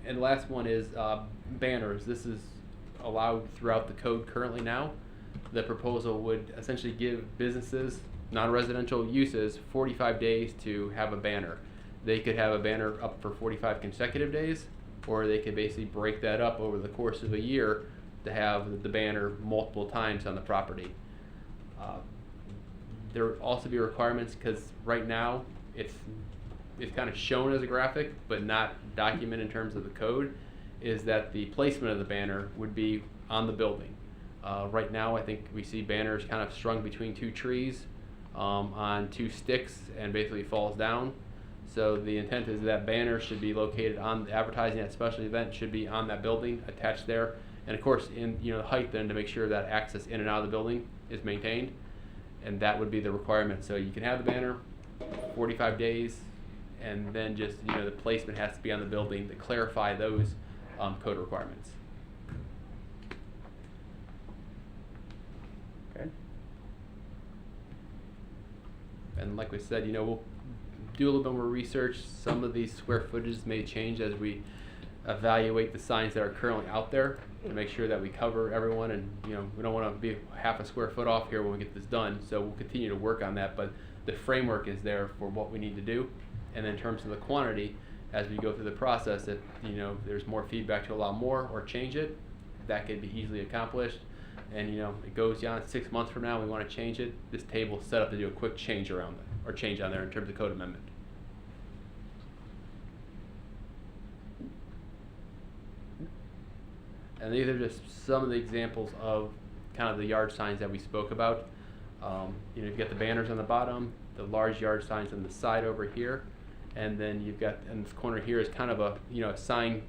And the last one is banners. This is allowed throughout the code currently now. The proposal would essentially give businesses, non-residential uses, 45 days to have a banner. They could have a banner up for 45 consecutive days, or they could basically break that up over the course of a year to have the banner multiple times on the property. There would also be requirements, because right now it's kind of shown as a graphic but not documented in terms of the code, is that the placement of the banner would be on the building. Right now I think we see banners kind of strung between two trees on two sticks and basically falls down. So the intent is that banner should be located on advertising that special event should be on that building attached there, and of course in the height then to make sure that access in and out of the building is maintained, and that would be the requirement. So you can have the banner 45 days, and then just the placement has to be on the building to clarify those code requirements. Okay. And like we said, we'll do a little bit more research. Some of these square footages may change as we evaluate the signs that are currently out there to make sure that we cover everyone, and we don't want to be half a square foot off here when we get this done. So we'll continue to work on that, but the framework is there for what we need to do. And then in terms of the quantity, as we go through the process, if there's more feedback to allow more or change it, that can be easily accomplished. And it goes beyond 6 months from now, we want to change it, this table is set up to do a quick change around it, or change on there in terms of code amendment. And these are just some of the examples of kind of the yard signs that we spoke about. You've got the banners on the bottom, the large yard signs on the side over here, and then you've got in this corner here is kind of a a sign,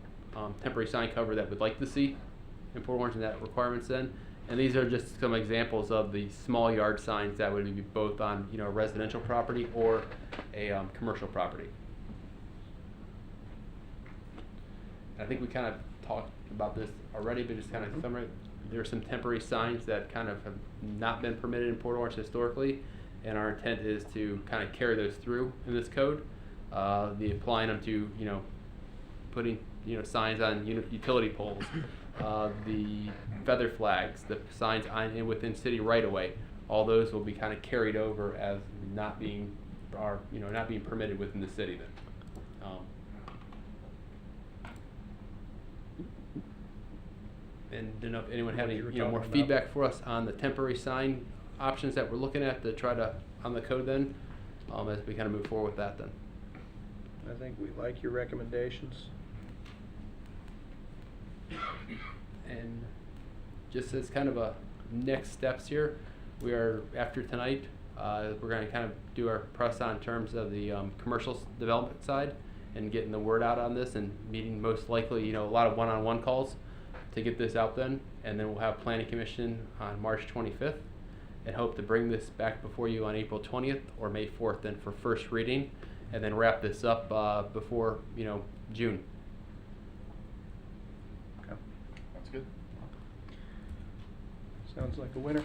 temporary sign cover that we'd like to see in Port Orange, and that requirements then. And these are just some examples of the small yard signs that would be both on a residential property or a commercial property. I think we kind of talked about this already, but just kind of summary. There are some temporary signs that kind of have not been permitted in Port Orange historically, and our intent is to kind of carry those through in this code. The applying them to putting signs on utility poles, the feather flags, the signs on within city right away. All those will be kind of carried over as not being not being permitted within the city then. And didn't know if anyone had any more feedback for us on the temporary sign options that we're looking at to try to on the code then, as we kind of move forward with that then. I think we like your recommendations. And just as kind of a next steps here, we are after tonight, we're going to kind of do our press on terms of the commercial development side and getting the word out on this, and meeting most likely a lot of one-on-one calls to get this out then, and then we'll have Planning Commission on March 25th, and hope to bring this back before you on April 20th or May 4th then for first reading, and then wrap this up before June. Okay. That's good. Sounds like a winner.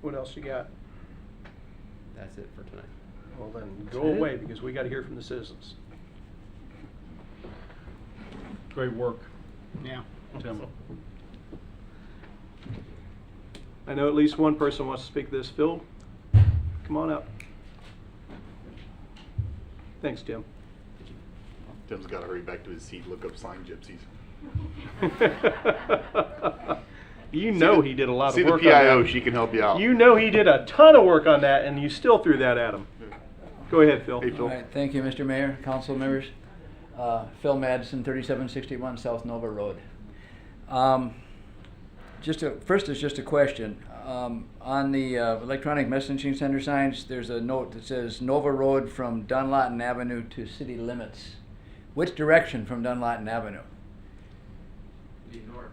What else you got? That's it for tonight. Well then, go away, because we got to hear from the citizens. Great work, Yeah. Tim. I know at least one person wants to speak to this. Phil, come on up. Thanks, Tim. Tim's got to hurry back to his seat, look up sign gypsies. You know he did a lot See of the work PIO, on that. she can help you out. You know he did a ton of work on that, and you still threw that at him. Go ahead, Phil. Hey, Phil. All right, thank you, Mr. Mayor, council members. Phil Madsen, 3761 South Nova Road. First is just a question. On the electronic messaging center signs, there's a note that says Nova Road from Dunlawton Avenue to city limits. Which direction from Dunlawton Avenue? North.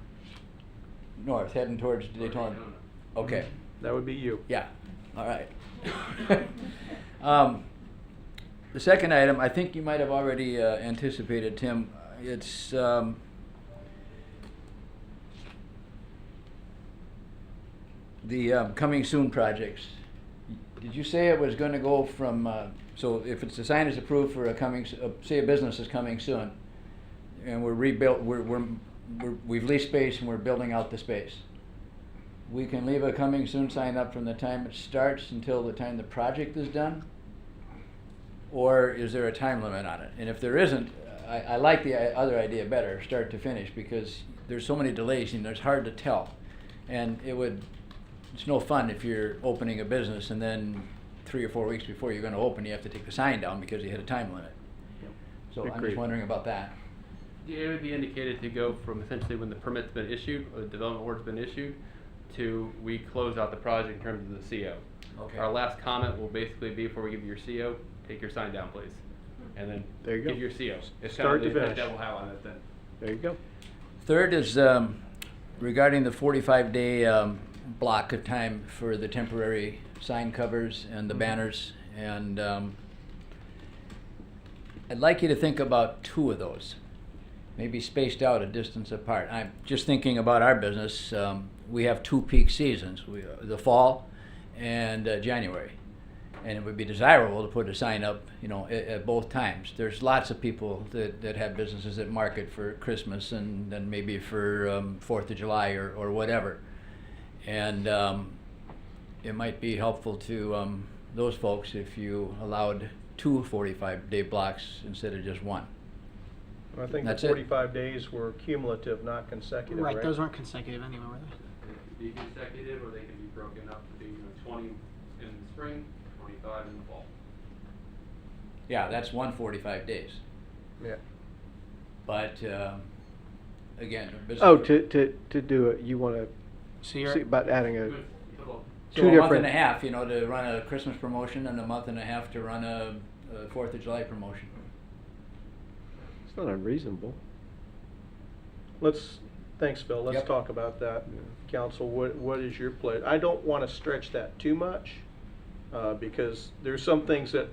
North, heading towards Daytona. Okay. That would be you. Yeah, all right. The second item, I think you might have already anticipated, Tim. It's the coming soon projects. Did you say it was going to go from, so if it's the sign is approved for a coming, say a business is coming soon, and we've leased space and we're building out the space. We can leave a coming soon sign up from the time it starts until the time the project is done? Or is there a time limit on it? And if there isn't, I like the other idea better, start to finish, because there's so many delays and it's hard to tell. And it's no fun if you're opening a business and then 3 or 4 weeks before you're going to open, you have to take the sign down because you hit a time limit. So I'm Agreed. just wondering about that. Yeah, it would be indicated to go from essentially when the permit's been issued, or the development order's been issued, to we close out the project in terms of the CO. Okay. Our last comment will basically be before we give you your CO, take your sign down, please. And then There you go. give your CO. It's Start kind to of the finish. that we'll have on it then. There you go. Third is regarding the 45-day block of time for the temporary sign covers and the banners. And I'd like you to think about 2 of those, maybe spaced out a distance apart. I'm just thinking about our business. We have 2 peak seasons, the fall and January. And it would be desirable to put a sign up, at both times. There's lots of people that have businesses that market for Christmas and then maybe for 4th of July or whatever. And it might be helpful to those folks if you allowed 2 45-day blocks instead of just 1. I think That's the it. 45 days were cumulative, not consecutive, right? Right, those weren't consecutive anyway, were they? They can be consecutive, or they can be broken up to be 20 in the spring, 25 in the fall. Yeah, that's 145 days. Yeah. But again, a business. Oh, to do it, you want to So you're see about adding a, So 2 a month different. and a half, to run a Christmas promotion, and a month and a half to run a 4th of July promotion. It's not unreasonable. Thanks, Phil. Let's Yep. talk about that. Council, what is your pledge? I don't want to stretch that too much, because there's some things that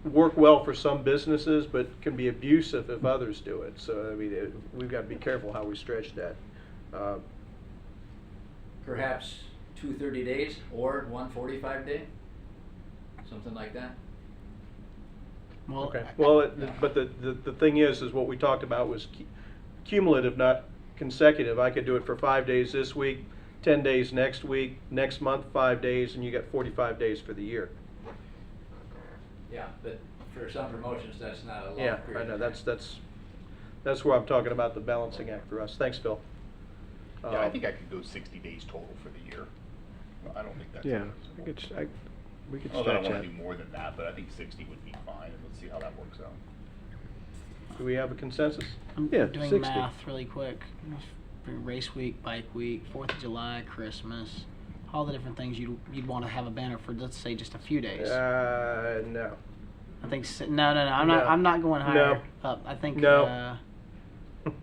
work well for some businesses, but can be abusive if others do it. So, I mean, we've got to be careful how we stretch that. Perhaps 2 30 days or 1 45-day, something like that. well, Okay, well, but the thing is what we talked about was cumulative, not consecutive. I could do it for 5 days this week, 10 days next week, next month, 5 days, and you get 45 days for the year. Yeah, but for some promotions, that's not a long Yeah, period. I know, of time. that's where I'm talking about the balancing act for us. Thanks, Phil. Yeah, I think I could go 60 days total for the year. I don't think that's Yeah, unreasonable. we could Although I stretch don't want that. to do more than that, but I think 60 would be fine, and let's see how that works out. Do we have a consensus? I'm Yeah, doing 60. math really quick. For race week, bike week, 4th of July, Christmas, all the different things you'd want to have a banner for, let's say, just a few days. No. I think no. I'm No. not going higher up. I think No.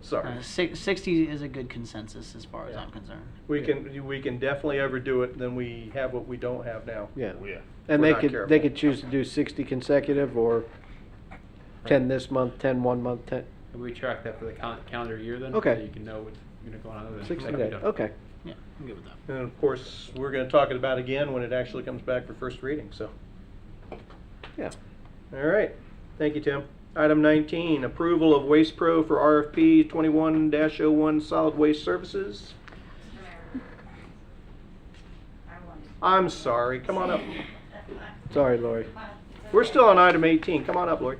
Sorry. 60 is a good consensus as far as I'm concerned. We can definitely ever do it, then we have what we don't have now. Yeah. Oh, yeah. And We're they not could careful. they could choose to do 60 consecutive or 10 this month, 10 1 month, 10 And we track that for the calendar year then? Okay. So you can know what's going on. 60 days. Okay. Yeah, I'm good with that. And of course, we're going to talk about it again when it actually comes back for first reading, so. Yeah. All right, thank you, Tim. Item 19, approval of Waste Pro for RFP 21-01 solid waste services. I'm sorry, come on up. Sorry, Lori. We're still on item 18, come on up, Lori.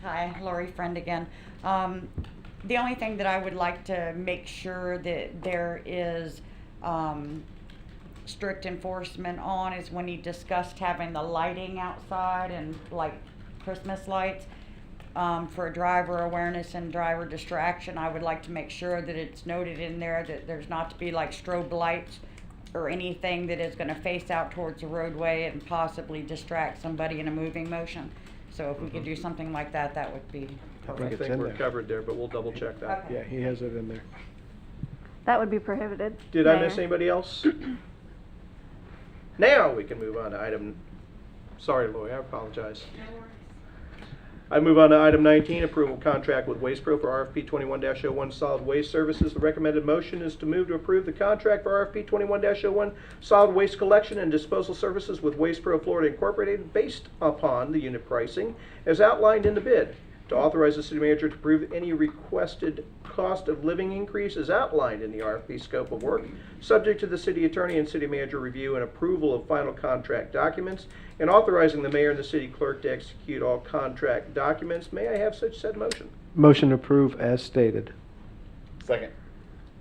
Hi, Lori Friend again. The only thing that I would like to make sure that there is strict enforcement on is when you discussed having the lighting outside and like Christmas lights for driver awareness and driver distraction. I would like to make sure that it's noted in there that there's not to be like strobe lights or anything that is going to face out towards the roadway and possibly distract somebody in a moving motion. So if we could do something like that, that would be I it's think in we're there. covered there, but we'll double check that. Okay. Yeah, he has it in there. That would be prohibited. Did I Mayor. miss anybody else? Now we can move on to item, sorry, Lori, I apologize. I move on to item 19, approval contract with Waste Pro for RFP 21-01 solid waste services. The recommended motion is to move to approve the contract for RFP 21-01 solid waste collection and disposal services with Waste Pro Florida Incorporated based upon the unit pricing as outlined in the bid. To authorize the city manager to approve any requested cost of living increase as outlined in the RFP scope of work, subject to the city attorney and city manager review and approval of final contract documents, and authorizing the mayor and the city clerk to execute all contract documents. May I have such said motion? Motion to approve as stated. Second.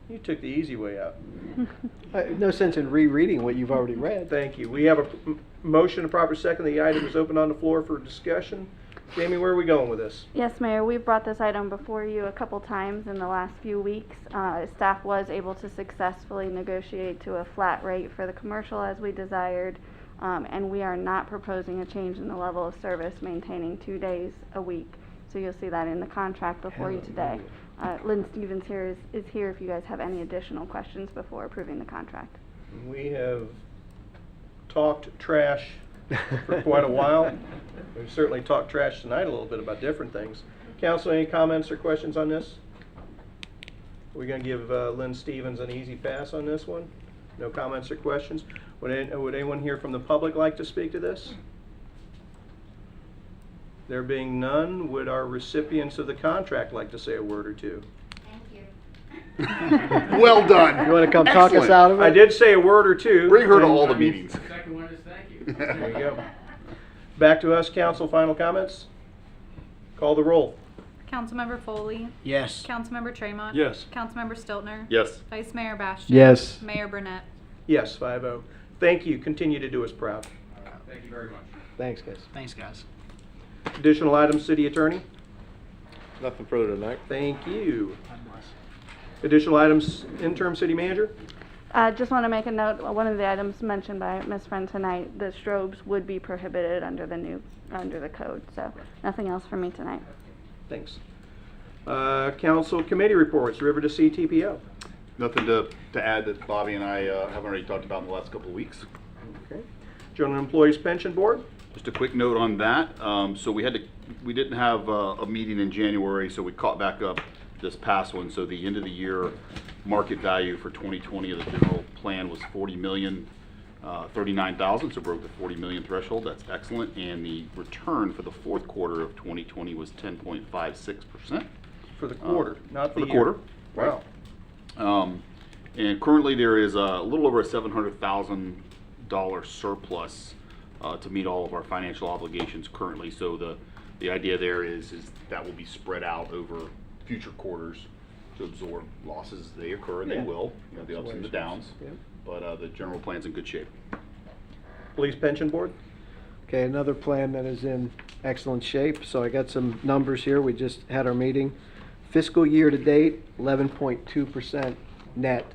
You took the easy way out. No sense in rereading what you've already read. Thank you. We have a motion, a proper second. The item is open on the floor for discussion. Jamie, where are we going with this? Yes, Mayor, we've brought this item before you a couple times in the last few weeks. Staff was able to successfully negotiate to a flat rate for the commercial as we desired, and we are not proposing a change in the level of service, maintaining 2 days a week. So you'll see that in the contract before you today. Lynn Stevens here is here if you guys have any additional questions before approving the contract. We have talked trash for quite a while. We've certainly talked trash tonight a little bit about different things. Council, any comments or questions on this? We're going to give Lynn Stevens an easy pass on this one. No comments or questions. Would anyone here from the public like to speak to this? There being none, would our recipients of the contract like to say a word or two? Well done. You want to come talk us Excellent. out of it? I did say a word or two. Bring her to and- all the meetings. Second one is thank you. There you go. Back to us, council, final comments? Call the roll. Councilmember Foley, Yes. Councilmember Tremont. Yes. Councilmember Stiltner. Yes. Vice Mayor Bastian. Yes. Mayor Burnett. Yes, 5-0. Thank you. Continue to do us proud. Thank you very much. Thanks, guys. Thanks, guys. Additional items, city attorney? Nothing further tonight. Thank you. Additional items, interim city manager? Just want to make a note, one of the items mentioned by Ms. Friend tonight, the strobes would be prohibited under the code, so nothing else for me tonight. Thanks. Council committee reports, River to Sea TPO. Nothing to add that Bobby and I haven't already talked about in the last couple of weeks. Okay. General Employees Pension Board? Just a quick note on that. So we didn't have a meeting in January, so we caught back up this past one. So the end of the year market value for 2020 of the general plan was $40,039,000, so broke the 40 million threshold. That's excellent. And the return for the fourth quarter of 2020 was 10.56%. For the quarter, not the For the year. quarter. Wow. And currently there is a little over a $700,000 surplus to meet all of our financial obligations currently. So the idea there is that will be spread out over future quarters to absorb losses as they occur, and they Yeah. will, the ups and the downs. Yeah. But the general plan's in good shape. Police Pension Board? Okay, another plan that is in excellent shape. So I got some numbers here. We just had our meeting. Fiscal year to date, 11.2% net.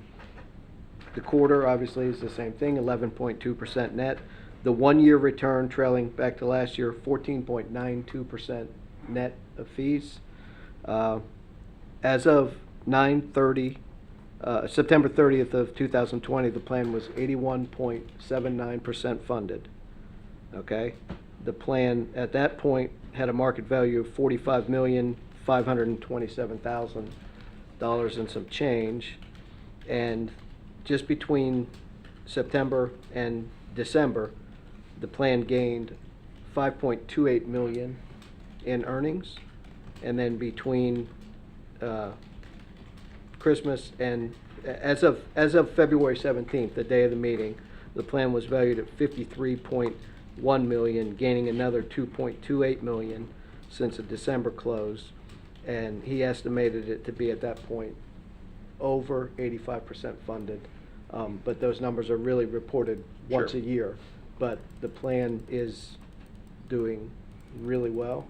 The quarter obviously is the same thing, 11.2% net. The 1 year return trailing back to last year, 14.92% net of fees. As of September 30th of 2020, the plan was 81.79% funded. Okay? The plan at that point had a market value of $45,527,000 and some change. And just between September and December, the plan gained $5.28 million in earnings. And then between Christmas and as of February 17th, the day of the meeting, The plan was valued at 53.1 million, gaining another 2.28 million since the December close. And he estimated it to be at that point over 85% funded. But those numbers are really reported once Sure. a year. But the plan is doing really well.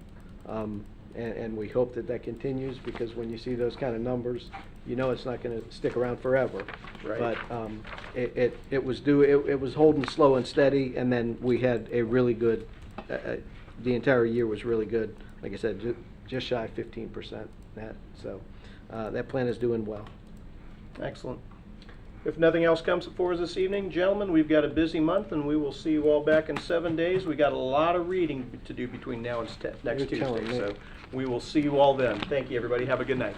And we hope that that continues, because when you see those kind of numbers, you know it's not gonna stick around forever. Right. But, it was holding slow and steady, and then we had a really good, the entire year was really good. Like I said, just shy of 15% net, so, that plan is doing well. Excellent. If nothing else comes before us this evening, gentlemen, we've got a busy month, and we will see you all back in 7 days. We got a lot of reading to do between now and next You're telling Tuesday, me. so we will see you all then. Thank you, everybody. Have a good night.